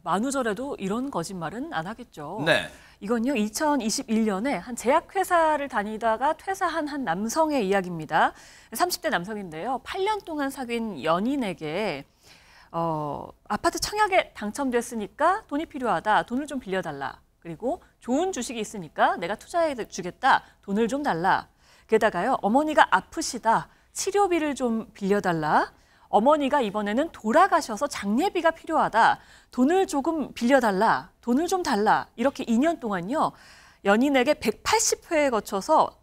Speaker 2: 만우절에도 이런 거짓말은 안 하겠죠.
Speaker 1: 네.
Speaker 2: 이건요, 2021년에 한 제약회사를 다니다가 퇴사한 한 남성의 이야기입니다. 30대 남성인데요. 8년 동안 사귄 연인에게 아파트 청약에 당첨됐으니까 돈이 필요하다. 돈을 좀 빌려달라. 그리고 좋은 주식이 있으니까 내가 투자해 주겠다. 돈을 좀 달라. 게다가요, 어머니가 아프시다. 치료비를 좀 빌려달라. 어머니가 이번에는 돌아가셔서 장례비가 필요하다. 돈을 조금 빌려달라. 돈을 좀 달라. 이렇게 2년 동안요, 연인에게 180회에 거쳐서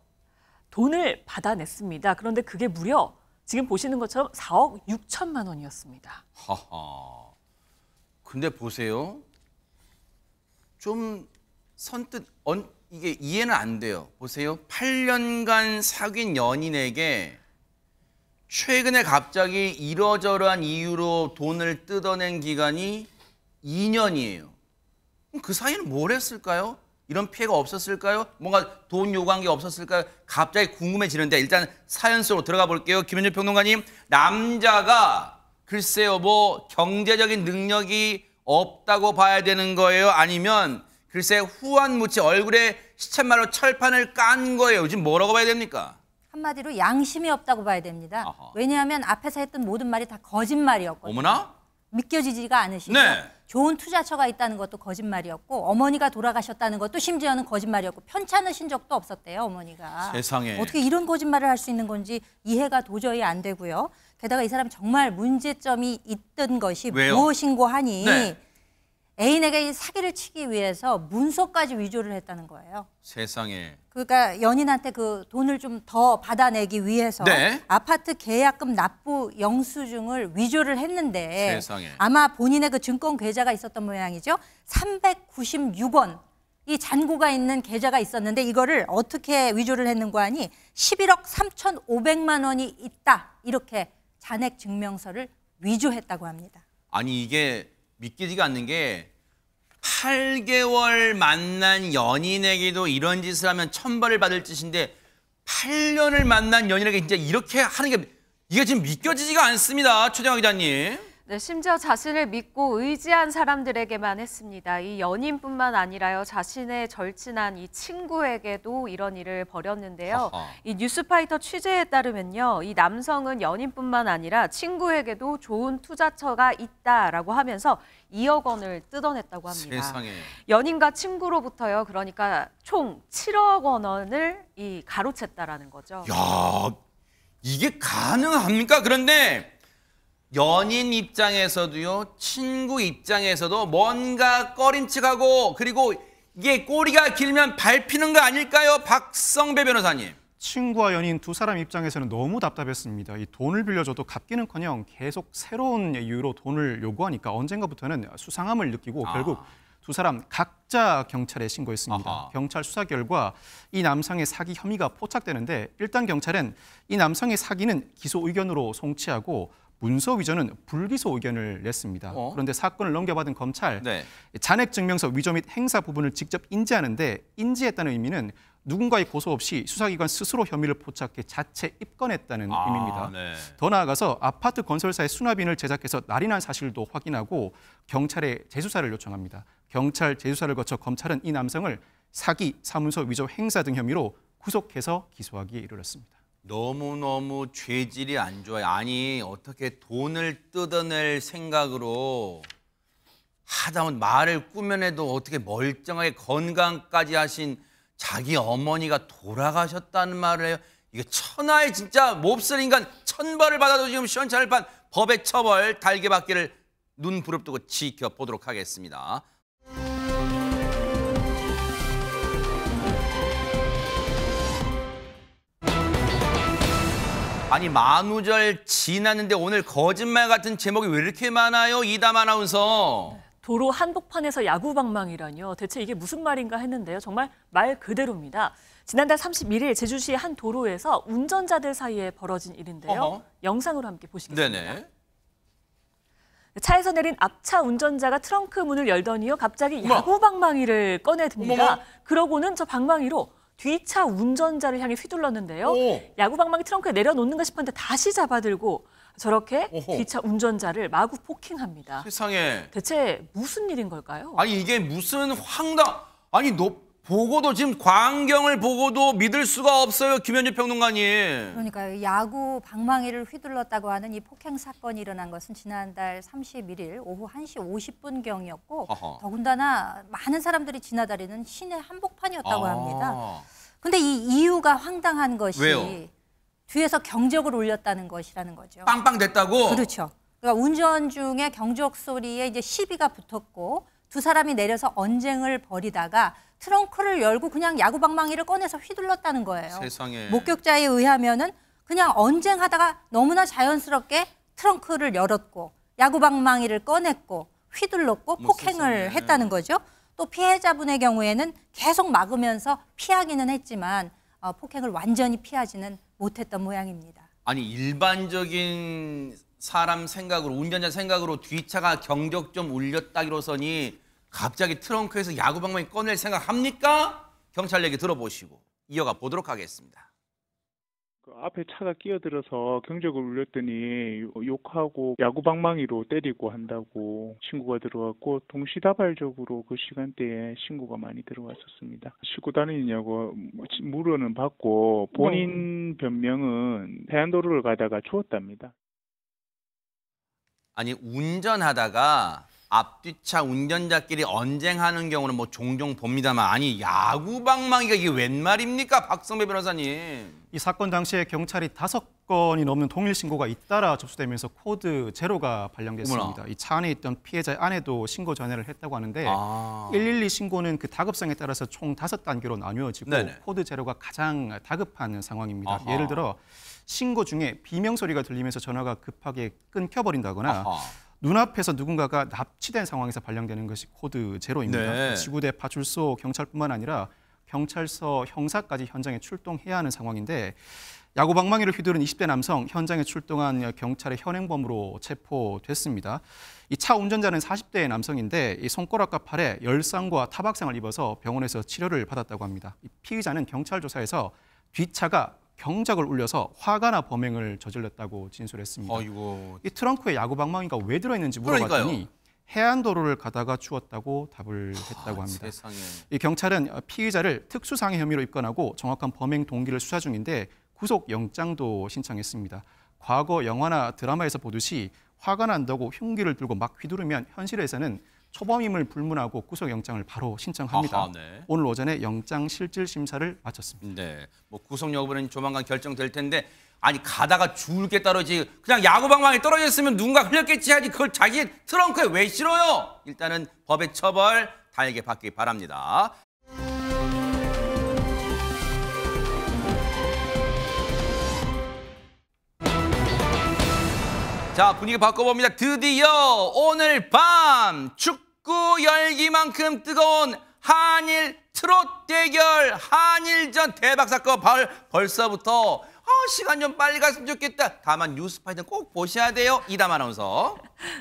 Speaker 2: 돈을 받아냈습니다. 그런데 그게 무려 지금 보시는 것처럼 4억 6천만 원이었습니다.
Speaker 1: 하하. 근데 보세요. 좀 선뜻 이게 이해는 안 돼요. 보세요. 8년간 사귄 연인에게 최근에 갑자기 이러저러한 이유로 돈을 뜯어낸 기간이 2년이에요. 그럼 그 사이에는 뭘 했을까요? 이런 피해가 없었을까요? 뭔가 돈 요구한 게 없었을까요? 갑자기 궁금해지는데 일단 사연 속으로 들어가 볼게요. 김현준 평론가님, 남자가 글쎄요, 뭐 경제적인 능력이 없다고 봐야 되는 거예요? 아니면 글쎄 후한무치 얼굴에 시쳇말로 철판을 깐 거예요? 요즘 뭐라고 봐야 됩니까?
Speaker 3: 한마디로 양심이 없다고 봐야 됩니다.
Speaker 1: 아하.
Speaker 3: 왜냐하면 앞에서 했던 모든 말이 다 거짓말이었거든요.
Speaker 1: 어머나?
Speaker 3: 믿겨지지가 않으시죠?
Speaker 1: 네.
Speaker 3: 좋은 투자처가 있다는 것도 거짓말이었고 어머니가 돌아가셨다는 것도 심지어는 거짓말이었고 편찮으신 적도 없었대요, 어머니가.
Speaker 1: 세상에.
Speaker 3: 어떻게 이런 거짓말을 할 수 있는 건지 이해가 도저히 안 되고요. 게다가 이 사람이 정말 문제점이 있던 것이
Speaker 1: 왜요?
Speaker 3: 무엇인고 하니
Speaker 1: 네.
Speaker 3: 애인에게 이 사기를 치기 위해서 문서까지 위조를 했다는 거예요.
Speaker 1: 세상에.
Speaker 3: 그러니까 연인한테 그 돈을 좀 더 받아내기 위해서
Speaker 1: 네.
Speaker 3: 아파트 계약금 납부 영수증을 위조를 했는데
Speaker 1: 세상에.
Speaker 3: 아마 본인의 그 증권 계좌가 있었던 모양이죠. 396원 이 잔고가 있는 계좌가 있었는데 이거를 어떻게 위조를 했는가 하니 11억 3,500만 원이 있다. 이렇게 잔액 증명서를 위조했다고 합니다.
Speaker 1: 아니 이게 믿기지가 않는 게 8개월 만난 연인에게도 이런 짓을 하면 천벌을 받을 짓인데 8년을 만난 연인에게 진짜 이렇게 하는 게 이게 지금 믿겨지지가 않습니다. 최정화 기자님.
Speaker 7: 네, 심지어 자신을 믿고 의지한 사람들에게만 했습니다. 이 연인뿐만 아니라요, 자신의 절친한 이 친구에게도 이런 일을 벌였는데요.
Speaker 1: 아하.
Speaker 7: 이 뉴스파이터 취재에 따르면요, 이 남성은 연인뿐만 아니라 친구에게도 좋은 투자처가 있다라고 하면서 2억 원을 뜯어냈다고 합니다.
Speaker 1: 세상에.
Speaker 7: 연인과 친구로부터요, 그러니까 총 7억 원을 이 가로챘다라는 거죠.
Speaker 1: 야, 이게 가능합니까? 그런데 연인 입장에서도요, 친구 입장에서도 뭔가 꺼림칙하고 그리고 이게 꼬리가 길면 밟히는 거 아닐까요? 박성배 변호사님.
Speaker 6: 친구와 연인 두 사람 입장에서는 너무 답답했습니다. 이 돈을 빌려줘도 갚기는커녕 계속 새로운 이유로 돈을 요구하니까 언젠가부터는 수상함을 느끼고 결국 두 사람 각자 경찰에 신고했습니다.
Speaker 1: 아하.
Speaker 6: 경찰 수사 결과 이 남성의 사기 혐의가 포착되는데 일단 경찰은 이 남성의 사기는 기소 의견으로 송치하고 문서 위조는 불기소 의견을 냈습니다. 그런데 사건을 넘겨받은 검찰,
Speaker 1: 네.
Speaker 6: 잔액 증명서 위조 및 행사 부분을 직접 인지하는데 인지했다는 의미는 누군가의 고소 없이 수사기관 스스로 혐의를 포착해 자체 입건했다는 의미입니다.
Speaker 1: 네.
Speaker 6: 더 나아가서 아파트 건설사의 수납인을 제작해서 날인한 사실도 확인하고 경찰에 재수사를 요청합니다. 경찰 재수사를 거쳐 검찰은 이 남성을 사기, 사문서 위조 행사 등 혐의로 구속해서 기소하기에 이르렀습니다.
Speaker 1: 너무너무 죄질이 안 좋아요. 아니 어떻게 돈을 뜯어낼 생각으로 하다못해 말을 꾸며내도 어떻게 멀쩡하게 건강까지 하신 자기 어머니가 돌아가셨다는 말을 해요. 이게 천하의 진짜 몹쓸 인간 천벌을 받아도 지금 시원찮을 판 법의 처벌 달게받기를 눈 부릅뜨고 지켜보도록 하겠습니다. 아니 만우절 지났는데 오늘 거짓말 같은 제목이 왜 이렇게 많아요? 이담 아나운서.
Speaker 2: 도로 한복판에서 야구 방망이라뇨. 대체 이게 무슨 말인가 했는데요. 정말 말 그대로입니다. 지난달 31일 제주시의 한 도로에서 운전자들 사이에 벌어진 일인데요.
Speaker 1: 어허.
Speaker 2: 영상으로 함께 보시겠습니다.
Speaker 1: 네네.
Speaker 2: 차에서 내린 앞차 운전자가 트렁크 문을 열더니요. 갑자기
Speaker 1: 어머.
Speaker 2: 야구 방망이를 꺼내듭니다.
Speaker 1: 어머머.
Speaker 2: 그러고는 저 방망이로 뒤차 운전자를 향해 휘둘렀는데요.
Speaker 1: 오.
Speaker 2: 야구 방망이 트렁크에 내려놓는가 싶었는데 다시 잡아들고 저렇게
Speaker 1: 오호.
Speaker 2: 뒤차 운전자를 마구 폭행합니다.
Speaker 1: 세상에.
Speaker 2: 대체 무슨 일인 걸까요?
Speaker 1: 아니 이게 무슨 아니 너 보고도 지금 광경을 보고도 믿을 수가 없어요. 김현주 평론가님.
Speaker 3: 그러니까요. 야구 방망이를 휘둘렀다고 하는 이 폭행 사건이 일어난 것은 지난달 31일 오후 1시 50분경이었고
Speaker 1: 아하.
Speaker 3: 더군다나 많은 사람들이 지나다니는 시내 한복판이었다고
Speaker 1: 아.
Speaker 3: 합니다. 근데 이 이유가 황당한 것이
Speaker 1: 왜요?
Speaker 3: 뒤에서 경적을 울렸다는 것이라는 거죠.
Speaker 1: 빵빵 됐다고?
Speaker 3: 그렇죠. 그러니까 운전 중에 경적 소리에 이제 시비가 붙었고 두 사람이 내려서 언쟁을 벌이다가 트렁크를 열고 그냥 야구 방망이를 꺼내서 휘둘렀다는 거예요.
Speaker 1: 세상에.
Speaker 3: 목격자에 의하면은 그냥 언쟁하다가 너무나 자연스럽게 트렁크를 열었고 야구 방망이를 꺼냈고 휘둘렀고
Speaker 1: 어머,
Speaker 3: 폭행을
Speaker 1: 세상에.
Speaker 3: 했다는 거죠. 또 피해자분의 경우에는 계속 막으면서 피하기는 했지만 폭행을 완전히 피하지는 못했던 모양입니다.
Speaker 1: 아니 일반적인 사람 생각으로 운전자 생각으로 뒤차가 경적 좀 울렸다기로서니 갑자기 트렁크에서 야구 방망이 꺼낼 생각 합니까? 경찰 얘기 들어보시고 이어가 보도록 하겠습니다.
Speaker 9: 그 앞에 차가 끼어들어서 경적을 울렸더니 욕하고 야구 방망이로 때리고 한다고 신고가 들어왔고 동시다발적으로 그 시간대에 신고가 많이 들어왔었습니다. 싣고 다니냐고 물어는 받고 본인 변명은 해안도로를 가다가 주웠답니다.
Speaker 1: 아니 운전하다가 앞뒤차 운전자끼리 언쟁하는 경우는 뭐 종종 봅니다만 아니 야구 방망이가 이게 웬 말입니까, 박성배 변호사님?
Speaker 6: 이 사건 당시에 경찰이 5건이 넘는 동일 신고가 잇따라 접수되면서 코드 제로가 발령됐습니다. 이 차 안에 있던 피해자의 아내도 신고 전화를 했다고 하는데 112 신고는 그 다급성에 따라서 총 5단계로 나뉘어지고
Speaker 1: 네네.
Speaker 6: 코드 제로가 가장 다급한 상황입니다.
Speaker 1: 아하.
Speaker 6: 예를 들어 신고 중에 비명 소리가 들리면서 전화가 급하게 끊겨버린다거나
Speaker 1: 아하.
Speaker 6: 눈앞에서 누군가가 납치된 상황에서 발령되는 것이 코드 제로입니다.
Speaker 1: 네.
Speaker 6: 지구대 파출소 경찰뿐만 아니라 경찰서 형사까지 현장에 출동해야 하는 상황인데 야구 방망이를 휘두른 20대 남성 현장에 출동한 경찰의 현행범으로 체포됐습니다. 이 차 운전자는 40대 남성인데 이 손가락과 팔에 열상과 타박상을 입어서 병원에서 치료를 받았다고 합니다. 이 피의자는 경찰 조사에서 뒷차가 경작을 울려서 화가 나 범행을 저질렀다고 진술했습니다.
Speaker 1: 어이고.
Speaker 6: 이 트렁크에 야구 방망이가 왜 들어있는지 물어봤더니
Speaker 1: 그러니까요.
Speaker 6: 해안도로를 가다가 주웠다고 답을 했다고 합니다.
Speaker 1: 세상에.
Speaker 6: 이 경찰은 피의자를 특수상해 혐의로 입건하고 정확한 범행 동기를 수사 중인데 구속영장도 신청했습니다. 과거 영화나 드라마에서 보듯이 화가 난다고 흉기를 들고 막 휘두르면 현실에서는 초범임을 불문하고 구속영장을 바로 신청합니다.
Speaker 1: 아하, 네.
Speaker 6: 오늘 오전에 영장 실질 심사를 마쳤습니다.
Speaker 1: 네, 뭐 구속 여부는 조만간 결정될 텐데 아니 가다가 죽을 게 따르지 그냥 야구 방망이 떨어졌으면 누군가 흘렸겠지 하지 그걸 자기 트렁크에 왜 실어요? 일단은 법의 처벌 달게 받기 바랍니다. 자, 분위기 바꿔봅니다. 드디어 오늘 밤 축구 열기만큼 뜨거운 한일 트롯 대결, 한일전 대박 사건 벌써부터 시간 좀 빨리 갔으면 좋겠다. 다만 뉴스파이는 꼭 보셔야 돼요. 이담 아나운서.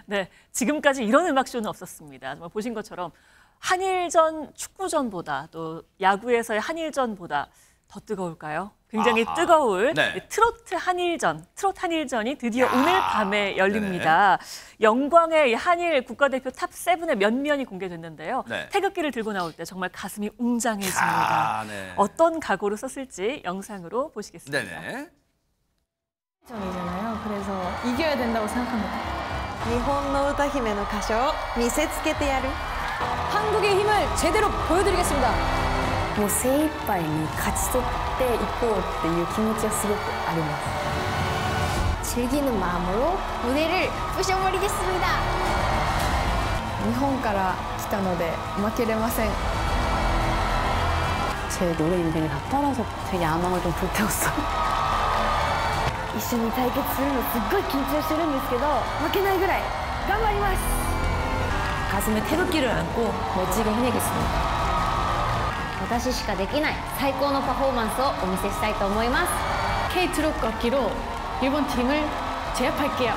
Speaker 2: 네, 지금까지 이런 음악쇼는 없었습니다. 정말 보신 것처럼 한일전 축구전보다 또 야구에서의 한일전보다 더 뜨거울까요? 굉장히
Speaker 1: 아하.
Speaker 2: 뜨거울
Speaker 1: 네.
Speaker 2: 트로트 한일전이 드디어 오늘 밤에 열립니다. 영광의 한일 국가대표 탑7의 면면이 공개됐는데요.
Speaker 1: 네.
Speaker 2: 태극기를 들고 나올 때 정말 가슴이 웅장해집니다.
Speaker 1: 네.
Speaker 2: 어떤 각오를 썼을지 영상으로 보시겠습니다.
Speaker 1: 네네.
Speaker 10: 전이잖아요. 그래서 이겨야 된다고 생각합니다.
Speaker 11: 日本の歌姫の歌唱を見せつけてやる
Speaker 10: 한국의 힘을 제대로 보여드리겠습니다.
Speaker 12: もう精一杯に勝ち取っていこうっていう気持ちはすごくあります。 즐기는 마음으로 무대를 부셔버리겠습니다.
Speaker 10: 日本から来たので負けれません.
Speaker 12: 제 노래 인생을 다 떨어서 되게 안망을 좀 불태웠어요. 一緒に対決するのすっごい緊張してるんですけど負けないぐらい頑張ります.
Speaker 13: 가슴에 태극기를 안고 멋지게 해내겠습니다.
Speaker 12: 私しかできない最高のパフォーマンスをお見せしたいと思います.
Speaker 10: K-트롯 악기로 일본 팀을 제압할게요.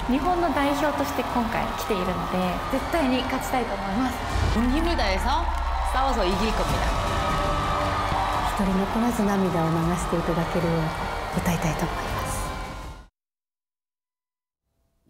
Speaker 12: 日本の代表として今回来ているので絶対に勝ちたいと思います.
Speaker 13: 온 힘을 다해서 싸워서 이길 겁니다.
Speaker 12: 一人残らず涙を流していただけるように歌いたいと思います.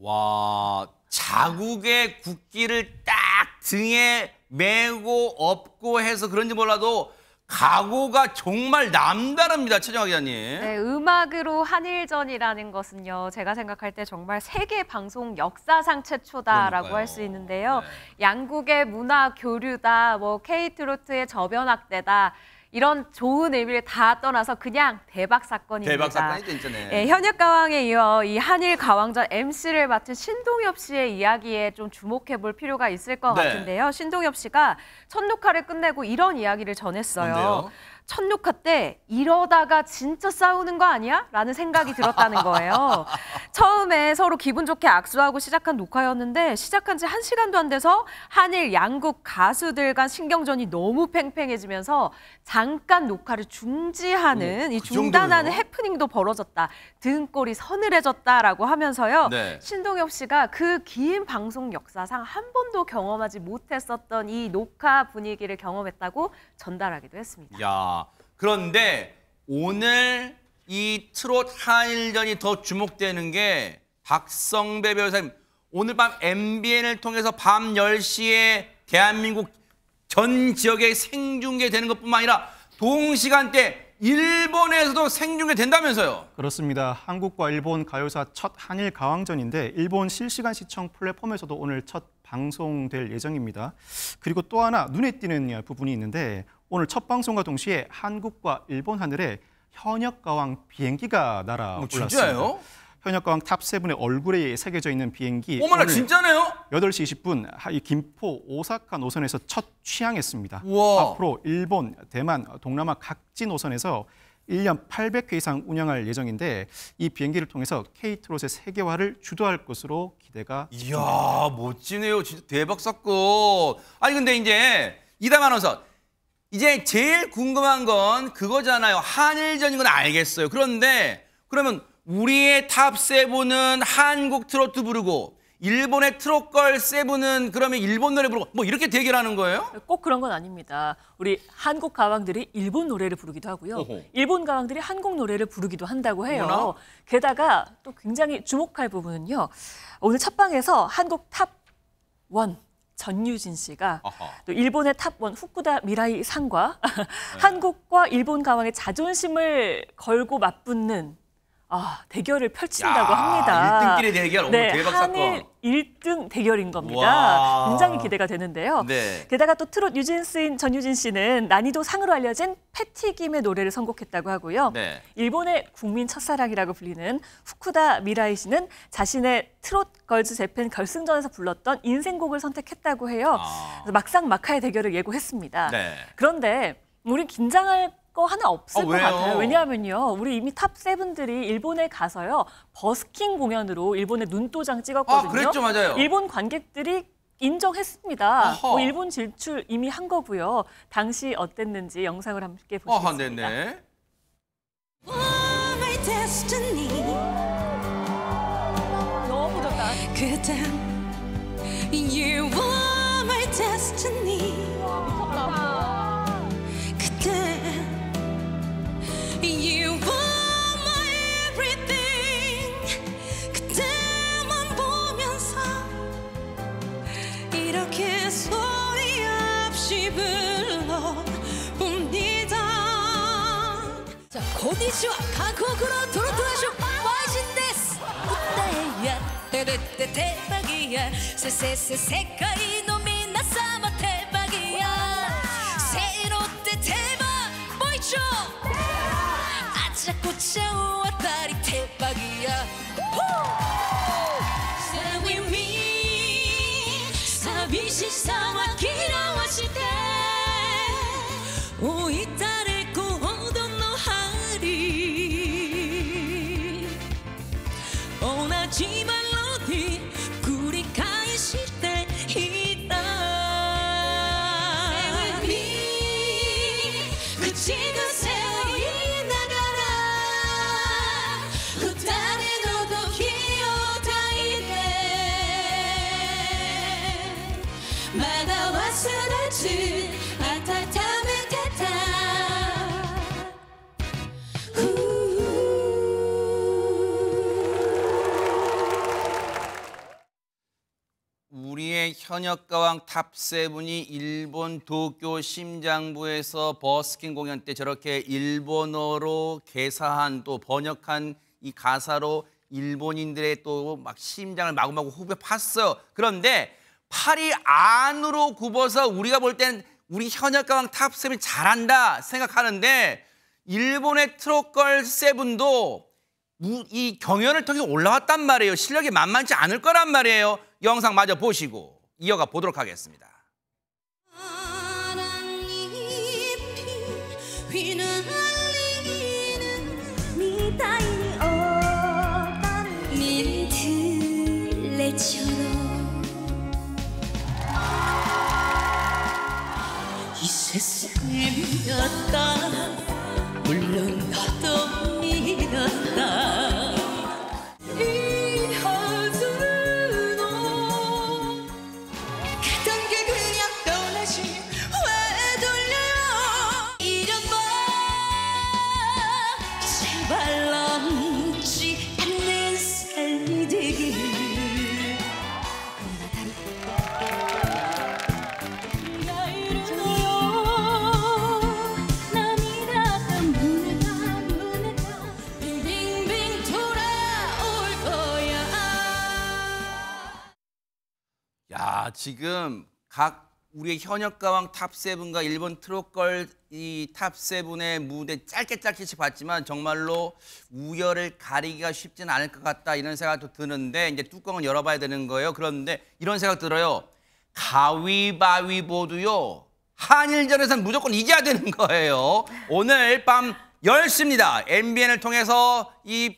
Speaker 1: 와, 자국의 국기를 딱 등에 메고 업고 해서 그런지 몰라도 각오가 정말 남다릅니다. 최정아 기자님.
Speaker 7: 네, 음악으로 한일전이라는 것은요. 제가 생각할 때 정말 세계 방송 역사상 최초다라고 할 수 있는데요.
Speaker 1: 네.
Speaker 7: 양국의 문화 교류다, 뭐 K-트로트의 저변학대다. 이런 좋은 의미를 다 떠나서 그냥 대박 사건입니다.
Speaker 1: 대박 사건이 진짜네.
Speaker 7: 네, 현역 가왕에 이어 이 한일 가왕전 MC를 맡은 신동엽 씨의 이야기에 좀 주목해 볼 필요가 있을 것
Speaker 1: 네.
Speaker 7: 같은데요. 신동엽 씨가 첫 녹화를 끝내고 이런 이야기를 전했어요.
Speaker 1: 뭔데요?
Speaker 7: 첫 녹화 때 이러다가 진짜 싸우는 거 아니야? 라는 생각이 들었다는 거예요. 처음에 서로 기분 좋게 악수하고 시작한 녹화였는데 시작한 지 1시간도 안 돼서 한일 양국 가수들 간 신경전이 너무 팽팽해지면서 잠깐 녹화를 중지하는 이
Speaker 1: 그
Speaker 7: 중단하는
Speaker 1: 정도로요?
Speaker 7: 해프닝도 벌어졌다. 등골이 서늘해졌다라고 하면서요.
Speaker 1: 네.
Speaker 7: 신동엽 씨가 그 긴 방송 역사상 한 번도 경험하지 못했었던 이 녹화 분위기를 경험했다고 전달하기도 했습니다.
Speaker 1: 야, 그런데 오늘 이 트롯 한일전이 더 주목되는 게 박성배 변호사님 오늘 밤 MBN을 통해서 밤 10시에 대한민국 전 지역에 생중계되는 것뿐만 아니라 동시간대 일본에서도 생중계된다면서요?
Speaker 6: 그렇습니다. 한국과 일본 가요사 첫 한일 가왕전인데 일본 실시간 시청 플랫폼에서도 오늘 첫 방송될 예정입니다. 그리고 또 하나 눈에 띄는 부분이 있는데 오늘 첫 방송과 동시에 한국과 일본 하늘에 현역가왕 비행기가 날아올랐습니다.
Speaker 1: 진짜요?
Speaker 6: 현역가왕 탑7의 얼굴에 새겨져 있는 비행기.
Speaker 1: 어머나 진짜네요?
Speaker 6: 8시 20분 이 김포 오사카 노선에서 첫 취항했습니다.
Speaker 1: 우와.
Speaker 6: 앞으로 일본, 대만, 동남아 각지 노선에서 1년 800회 이상 운영할 예정인데 이 비행기를 통해서 K트롯의 세계화를 주도할 것으로 기대가
Speaker 1: 이야 멋지네요. 진짜 대박 사건. 아니 근데 이제 이담 아나운서 이제 제일 궁금한 건 그거잖아요. 한일전인 건 알겠어요. 그런데 그러면 우리의 탑7은 한국 트로트 부르고 일본의 트롯걸 7은 그러면 일본 노래 부르고 뭐 이렇게 대결하는 거예요?
Speaker 2: 꼭 그런 건 아닙니다. 우리 한국 가왕들이 일본 노래를 부르기도 하고요.
Speaker 1: 어허.
Speaker 2: 일본 가왕들이 한국 노래를 부르기도 한다고 해요.
Speaker 1: 어머나?
Speaker 2: 게다가 또 굉장히 주목할 부분은요. 오늘 첫 방에서 한국 탑1 전유진 씨가 또 일본의 탑1 후쿠다 미라이 상과 한국과 일본 가왕의 자존심을 걸고 맞붙는 대결을 펼친다고 합니다.
Speaker 1: 1등끼리 대결.
Speaker 2: 네,
Speaker 1: 대박
Speaker 2: 한일
Speaker 1: 사건.
Speaker 2: 1등 대결인 겁니다.
Speaker 1: 와.
Speaker 2: 굉장히 기대가 되는데요.
Speaker 1: 네.
Speaker 2: 게다가 또 트롯 유진스인 전유진 씨는 난이도 상으로 알려진 패튀김의 노래를 선곡했다고 하고요.
Speaker 1: 네.
Speaker 2: 일본의 국민 첫사랑이라고 불리는 후쿠다 미라이 씨는 자신의 트롯 걸즈 재팬 결승전에서 불렀던 인생곡을 선택했다고 해요. 그래서 막상막하의 대결을 예고했습니다.
Speaker 1: 네.
Speaker 2: 그런데 우리 긴장할 거 하나 없을 것
Speaker 1: 왜요?
Speaker 2: 같아요. 왜냐하면요. 우리 이미 탑7들이 일본에 가서요. 버스킹 공연으로 일본의 눈도장 찍었거든요.
Speaker 1: 그랬죠. 맞아요.
Speaker 2: 일본 관객들이 인정했습니다.
Speaker 1: 어허.
Speaker 2: 일본 진출 이미 한 거고요. 당시 어땠는지 영상을 함께 보시겠습니다.
Speaker 1: 네네.
Speaker 2: 너무 좋다.
Speaker 14: You are my destiny. You are my everything. 그때만 보면서 이렇게 소리 없이 불러봅니다. 자, 고니치와 한국으로 도로토라쇼 와이신데스. 우떼야 때때때 대박이야. 세세세세카이 노미나사마 대박이야. 세로때 대박 보이죠? 아차코차 왔다리 대박이야. 사위미 사비시 사와 기라와시대 오이타를 고호도노 하리 오나지만 로디 구리카이시대 이다 사위미 그치가 세월이 나가라 후다리 너도 기어다이네 마다와스라츠 아타타메 타타
Speaker 1: 우리의 현역가왕 탑7이 일본 도쿄 심장부에서 버스킹 공연 때 저렇게 일본어로 개사한 또 번역한 이 가사로 일본인들의 또 막 심장을 마구마구 후벼 팠어요. 그런데 팔이 안으로 굽어서 우리가 볼 땐 우리 현역가왕 탑7이 잘한다 생각하는데 일본의 트롯걸 7도 이 경연을 통해 올라왔단 말이에요. 실력이 만만치 않을 거란 말이에요. 영상 마저 보시고 이어가 보도록 하겠습니다.
Speaker 14: 이 세상에 믿었다 물론 나도 믿었다 이 하루도 가던 길 그냥 떠나시 왜 돌려요 잃어봐 제발 넘지 않는 삶이 되길 빙빙빙
Speaker 1: 지금 각 우리의 현역가왕 탑7과 일본 트롯걸 이 탑7의 무대 짧게씩 봤지만 정말로 우열을 가리기가 쉽지는 않을 것 같다 이런 생각도 드는데 이제 뚜껑을 열어봐야 되는 거예요. 그런데 이런 생각 들어요. 가위바위보도요. 한일전에서는 무조건 이겨야 되는 거예요. 오늘 밤 10시입니다. MBN을 통해서 이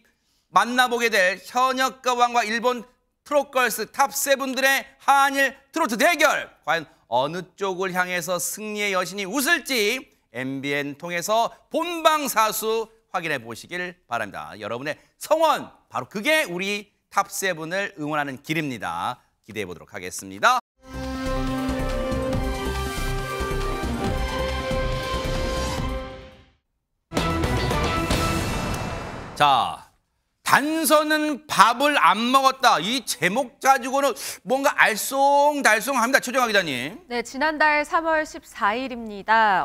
Speaker 1: 만나보게 될 현역가왕과 일본 트롯걸스 탑7들의 한일 트로트 대결. 과연 어느 쪽을 향해서 승리의 여신이 웃을지 MBN 통해서 본방사수 확인해 보시길 바랍니다. 여러분의 성원, 바로 그게 우리 탑7을 응원하는 길입니다. 기대해 보도록 하겠습니다. 자, 단서는 밥을 안 먹었다. 이 제목 가지고는 뭔가 알쏭달쏭합니다. 최정화 기자님.
Speaker 7: 네, 지난달 3월 14일입니다.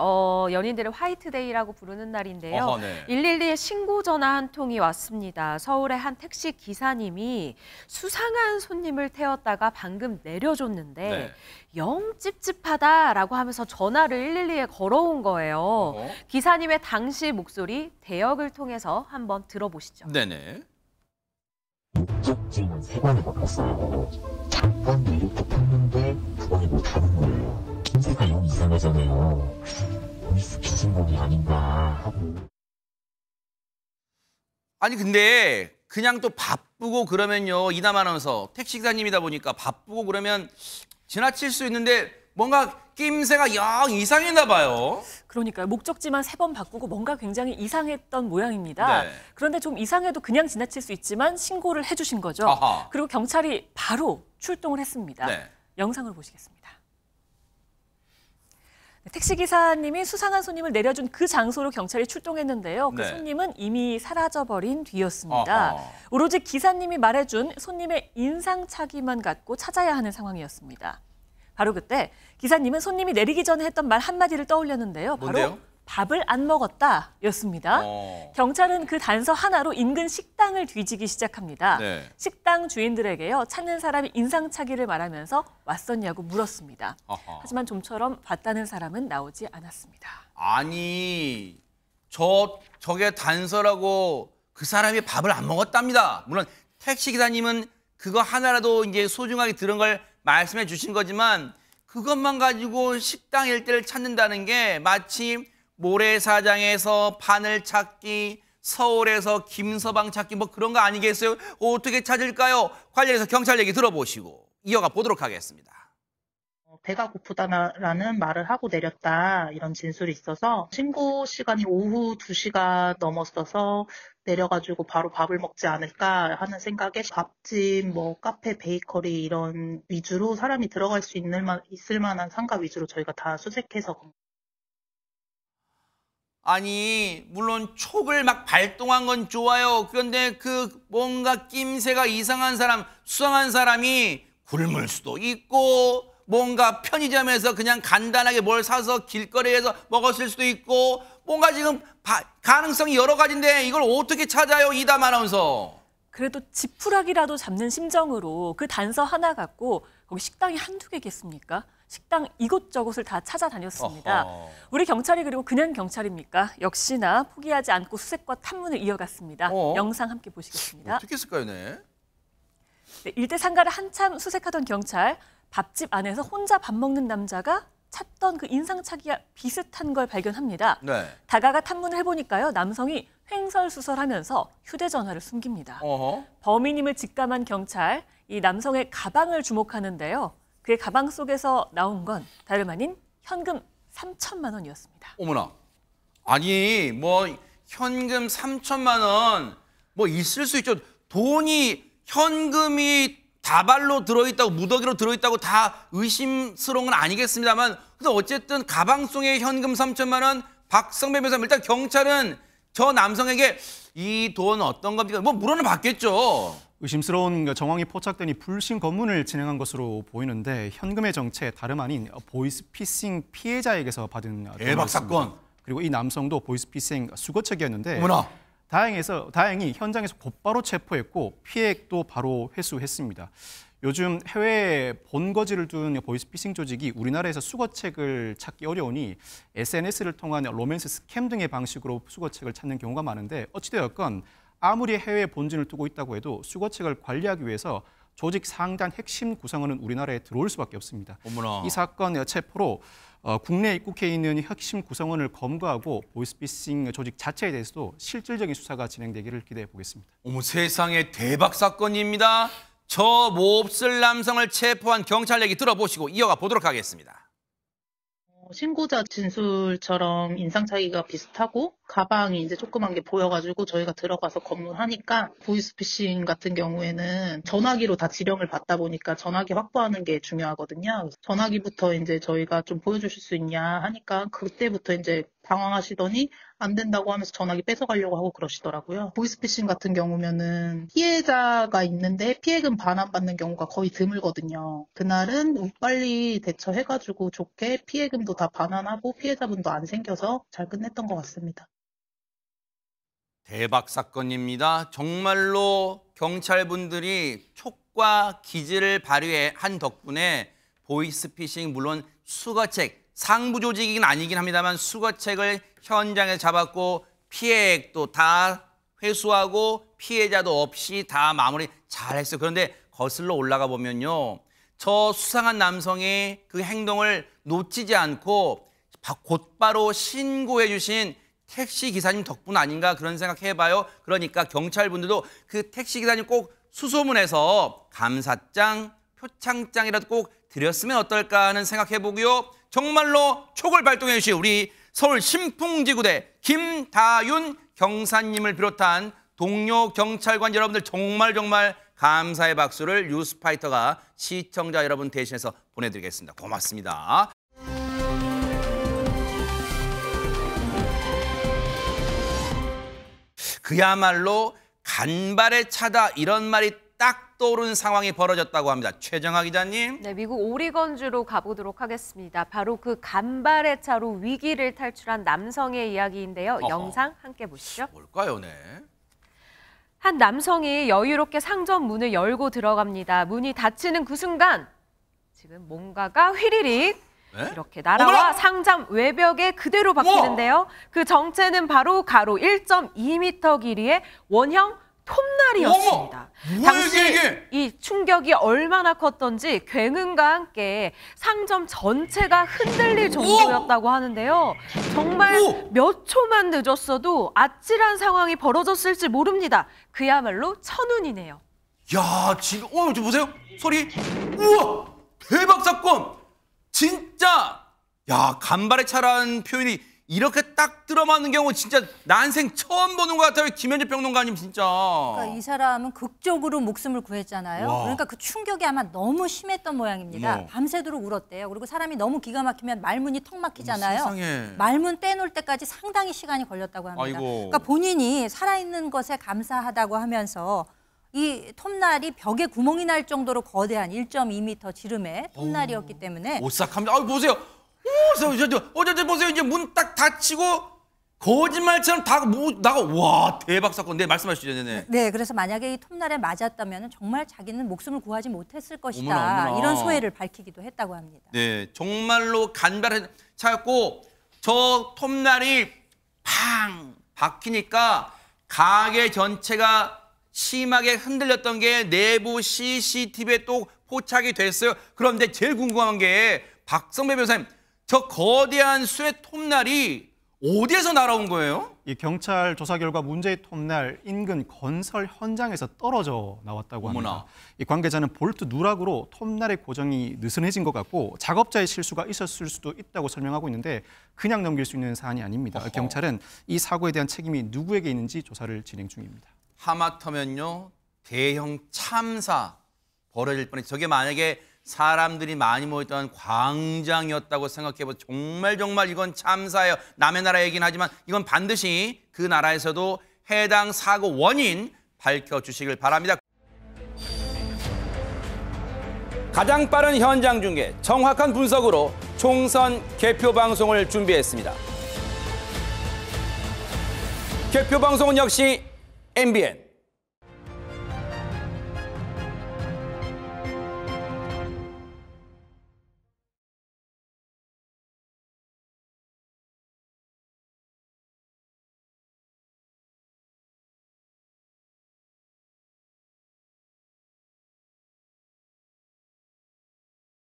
Speaker 7: 연인들의 화이트데이라고 부르는 날인데요.
Speaker 1: 네.
Speaker 7: 112에 신고 전화 한 통이 왔습니다. 서울의 한 택시 기사님이 수상한 손님을 태웠다가 방금 내려줬는데
Speaker 1: 네.
Speaker 7: 영 찝찝하다라고 하면서 전화를 112에 걸어온 거예요. 기사님의 당시 목소리 대역을 통해서 한번 들어보시죠.
Speaker 1: 네네.
Speaker 15: 목적지는 3번이 바꿨어요. 잠깐 이렇게 탔는데 2번이 뭐 다른 거예요. 김새가 영 이상하잖아요. 보이스피싱범이 아닌가 하고.
Speaker 1: 아니 근데 그냥 또 바쁘고 그러면요. 이남 아나운서 택시기사님이다 보니까 바쁘고 그러면 지나칠 수 있는데 뭔가 낌새가 영 이상했나 봐요.
Speaker 2: 그러니까요. 목적지만 3번 바꾸고 뭔가 굉장히 이상했던 모양입니다.
Speaker 1: 네.
Speaker 2: 그런데 좀 이상해도 그냥 지나칠 수 있지만 신고를 해주신 거죠.
Speaker 1: 아하.
Speaker 2: 그리고 경찰이 바로 출동을 했습니다.
Speaker 1: 네.
Speaker 2: 영상을 보시겠습니다. 택시기사님이 수상한 손님을 내려준 그 장소로 경찰이 출동했는데요. 그
Speaker 1: 네.
Speaker 2: 손님은 이미 사라져버린 뒤였습니다.
Speaker 1: 아하.
Speaker 2: 오로지 기사님이 말해준 손님의 인상착의만 갖고 찾아야 하는 상황이었습니다. 바로 그때 기사님은 손님이 내리기 전에 했던 말 한마디를 떠올렸는데요. 바로
Speaker 1: 뭔데요?
Speaker 2: 밥을 안 먹었다였습니다. 경찰은 그 단서 하나로 인근 식당을 뒤지기 시작합니다.
Speaker 1: 네.
Speaker 2: 식당 주인들에게요. 찾는 사람이 인상착의를 말하면서 왔었냐고 물었습니다.
Speaker 1: 아하.
Speaker 2: 하지만 좀처럼 봤다는 사람은 나오지 않았습니다.
Speaker 1: 아니 저게 단서라고 그 사람이 밥을 안 먹었답니다. 물론 택시기사님은 그거 하나라도 이제 소중하게 들은 걸 말씀해 주신 거지만 그것만 가지고 식당 일대를 찾는다는 게 마치 모래사장에서 바늘 찾기, 서울에서 김서방 찾기 뭐 그런 거 아니겠어요? 어떻게 찾을까요? 관련해서 경찰 얘기 들어보시고 이어가 보도록 하겠습니다.
Speaker 16: 배가 고프다라는 말을 하고 내렸다 이런 진술이 있어서 신고 시간이 오후 2시가 넘었어서 내려가지고 바로 밥을 먹지 않을까 하는 생각에 밥집, 뭐 카페, 베이커리 이런 위주로 사람이 들어갈 수 있을 만한 상가 위주로 저희가 다 수색해서.
Speaker 1: 아니 물론 촉을 막 발동한 건 좋아요. 그런데 그 뭔가 낌새가 이상한 사람, 수상한 사람이 굶을 수도 있고 뭔가 편의점에서 그냥 간단하게 뭘 사서 길거리에서 먹었을 수도 있고 뭔가 지금 가능성이 여러 가지인데 이걸 어떻게 찾아요, 이담 아나운서?
Speaker 2: 그래도 지푸라기라도 잡는 심정으로 그 단서 하나 갖고 거기 식당이 한두 개겠습니까? 식당 이곳저곳을 다 찾아다녔습니다. 우리 경찰이 그리고 그냥 경찰입니까? 역시나 포기하지 않고 수색과 탐문을 이어갔습니다. 영상 함께 보시겠습니다.
Speaker 1: 어떻게 했을까요, 네?
Speaker 2: 네, 일대 상가를 한참 수색하던 경찰, 밥집 안에서 혼자 밥 먹는 남자가 찾던 그 인상착의와 비슷한 걸 발견합니다.
Speaker 1: 네.
Speaker 2: 다가가 탐문을 해보니까요. 남성이 횡설수설하면서 휴대전화를 숨깁니다. 범인임을 직감한 경찰, 이 남성의 가방을 주목하는데요. 그의 가방 속에서 나온 건 다름 아닌 현금 3천만 원이었습니다.
Speaker 1: 어머나. 아니 뭐 현금 3천만 원 뭐 있을 수 있죠. 돈이 현금이 다발로 들어있다고 무더기로 들어있다고 다 의심스러운 건 아니겠습니다만 근데 어쨌든 가방 속에 현금 3천만 원 박성배 변호사 일단 경찰은 저 남성에게 이 돈 어떤 겁니까? 뭐 물어는 받겠죠.
Speaker 6: 의심스러운 정황이 포착되니 불신 검문을 진행한 것으로 보이는데 현금의 정체 다름 아닌 보이스피싱 피해자에게서 받은
Speaker 1: 대박 사건.
Speaker 6: 그리고 이 남성도 보이스피싱 수거책이었는데
Speaker 1: 어머나.
Speaker 6: 다행히 현장에서 곧바로 체포했고 피해액도 바로 회수했습니다. 요즘 해외에 본거지를 둔 보이스피싱 조직이 우리나라에서 수거책을 찾기 어려우니 SNS를 통한 로맨스 스캠 등의 방식으로 수거책을 찾는 경우가 많은데 어찌되었건 아무리 해외에 본진을 두고 있다고 해도 수거책을 관리하기 위해서 조직 상단 핵심 구성원은 우리나라에 들어올 수밖에 없습니다.
Speaker 1: 어머나.
Speaker 6: 이 사건 체포로 국내에 입국해 있는 핵심 구성원을 검거하고 보이스피싱 조직 자체에 대해서도 실질적인 수사가 진행되기를 기대해 보겠습니다.
Speaker 1: 어머 세상에 대박 사건입니다. 저 몹쓸 남성을 체포한 경찰 얘기 들어보시고 이어가 보도록 하겠습니다.
Speaker 16: 신고자 진술처럼 인상 차이가 비슷하고 가방이 이제 조그만 게 보여가지고 저희가 들어가서 검문하니까 보이스피싱 같은 경우에는 전화기로 다 지령을 받다 보니까 전화기 확보하는 게 중요하거든요. 전화기부터 이제 저희가 좀 보여주실 수 있냐 하니까 그때부터 이제 당황하시더니 안 된다고 하면서 전화기 뺏어가려고 하고 그러시더라고요. 보이스피싱 같은 경우면은 피해자가 있는데 피해금 반환받는 경우가 거의 드물거든요. 그날은 빨리 대처해가지고 좋게 피해금도 다 반환하고 피해자분도 안 생겨서 잘 끝냈던 것 같습니다.
Speaker 1: 대박 사건입니다. 정말로 경찰분들이 촉과 기지를 발휘한 덕분에 보이스피싱 물론 수거책, 상부 조직이긴 아니긴 합니다만 수거책을 현장에 잡았고 피해액도 다 회수하고 피해자도 없이 다 마무리 잘했어요. 그런데 거슬러 올라가 보면요. 저 수상한 남성이 그 행동을 놓치지 않고 곧바로 신고해 주신 택시 기사님 덕분 아닌가 그런 생각해봐요. 그러니까 경찰분들도 그 택시 기사님 꼭 수소문해서 감사장, 표창장이라도 꼭 드렸으면 어떨까 하는 생각해보고요. 정말로 촉을 발동해 주신 우리 서울 신풍지구대 김다윤 경사님을 비롯한 동료 경찰관 여러분들 정말 감사의 박수를 뉴스파이터가 시청자 여러분 대신해서 보내드리겠습니다. 고맙습니다. 그야말로 간발의 차다 이런 말이 딱 떠오르는 상황이 벌어졌다고 합니다. 최정아 기자님.
Speaker 7: 네, 미국 오리건주로 가보도록 하겠습니다. 바로 그 간발의 차로 위기를 탈출한 남성의 이야기인데요. 영상 함께 보시죠.
Speaker 1: 뭘까요, 네?
Speaker 7: 한 남성이 여유롭게 상점 문을 열고 들어갑니다. 문이 닫히는 그 순간 지금 뭔가가 휘리릭 이렇게 날아와
Speaker 1: 어머나!
Speaker 7: 상점 외벽에 그대로 박히는데요. 그 정체는 바로 가로 1.2m 길이의 원형 톱날이었습니다. 당시 이 충격이 얼마나 컸던지 굉음과 함께 상점 전체가 흔들릴 정도였다고 하는데요. 정말 몇 초만 늦었어도 아찔한 상황이 벌어졌을지 모릅니다. 그야말로 천운이네요.
Speaker 1: 야, 지금 저 보세요. 소리. 우와! 대박 사건. 진짜 야, 간발의 차라는 표현이 이렇게 딱 들어맞는 경우 진짜 난생 처음 보는 것 같아요. 김현재 평론가님 진짜.
Speaker 3: 그러니까 이 사람은 극적으로 목숨을 구했잖아요.
Speaker 1: 와.
Speaker 3: 그러니까 그 충격이 아마 너무 심했던 모양입니다. 밤새도록 울었대요. 그리고 사람이 너무 기가 막히면 말문이 턱 막히잖아요.
Speaker 1: 세상에.
Speaker 3: 말문 떼놓을 때까지 상당히 시간이 걸렸다고 합니다.
Speaker 1: 아이고.
Speaker 3: 그러니까 본인이 살아있는 것에 감사하다고 하면서 이 톱날이 벽에 구멍이 날 정도로 거대한 1.2m 지름의 톱날이었기 때문에
Speaker 1: 오싹합니다. 보세요. 보세요. 이제 문 딱 닫히고 거짓말처럼 다 나가. 와, 대박 사건. 네, 말씀하시죠.
Speaker 3: 네, 그래서 만약에 이 톱날에 맞았다면 정말 자기는 목숨을 구하지 못했을 것이다.
Speaker 1: 어머나.
Speaker 3: 이런 소회를 밝히기도 했다고 합니다.
Speaker 1: 네, 정말로 간발의 차였고 저 톱날이 팡 박히니까 가게 전체가 심하게 흔들렸던 게 내부 CCTV에 또 포착이 됐어요. 그런데 제일 궁금한 게 박성배 변호사님, 저 거대한 수의 톱날이 어디에서 날아온 거예요?
Speaker 6: 이 경찰 조사 결과 문제의 톱날 인근 건설 현장에서 떨어져 나왔다고 합니다.
Speaker 1: 어머나.
Speaker 6: 이 관계자는 볼트 누락으로 톱날의 고정이 느슨해진 것 같고 작업자의 실수가 있었을 수도 있다고 설명하고 있는데 그냥 넘길 수 있는 사안이 아닙니다.
Speaker 1: 어허.
Speaker 6: 경찰은 이 사고에 대한 책임이 누구에게 있는지 조사를 진행 중입니다.
Speaker 1: 하마터면요, 대형 참사 벌어질 뻔했어요. 저게 만약에 사람들이 많이 모였던 광장이었다고 생각해보면 정말 이건 참사예요. 남의 나라 얘기는 하지만 이건 반드시 그 나라에서도 해당 사고 원인 밝혀주시길 바랍니다. 가장 빠른 현장 중계, 정확한 분석으로 총선 개표 방송을 준비했습니다.
Speaker 17: 대표 방송은 역시 MBN.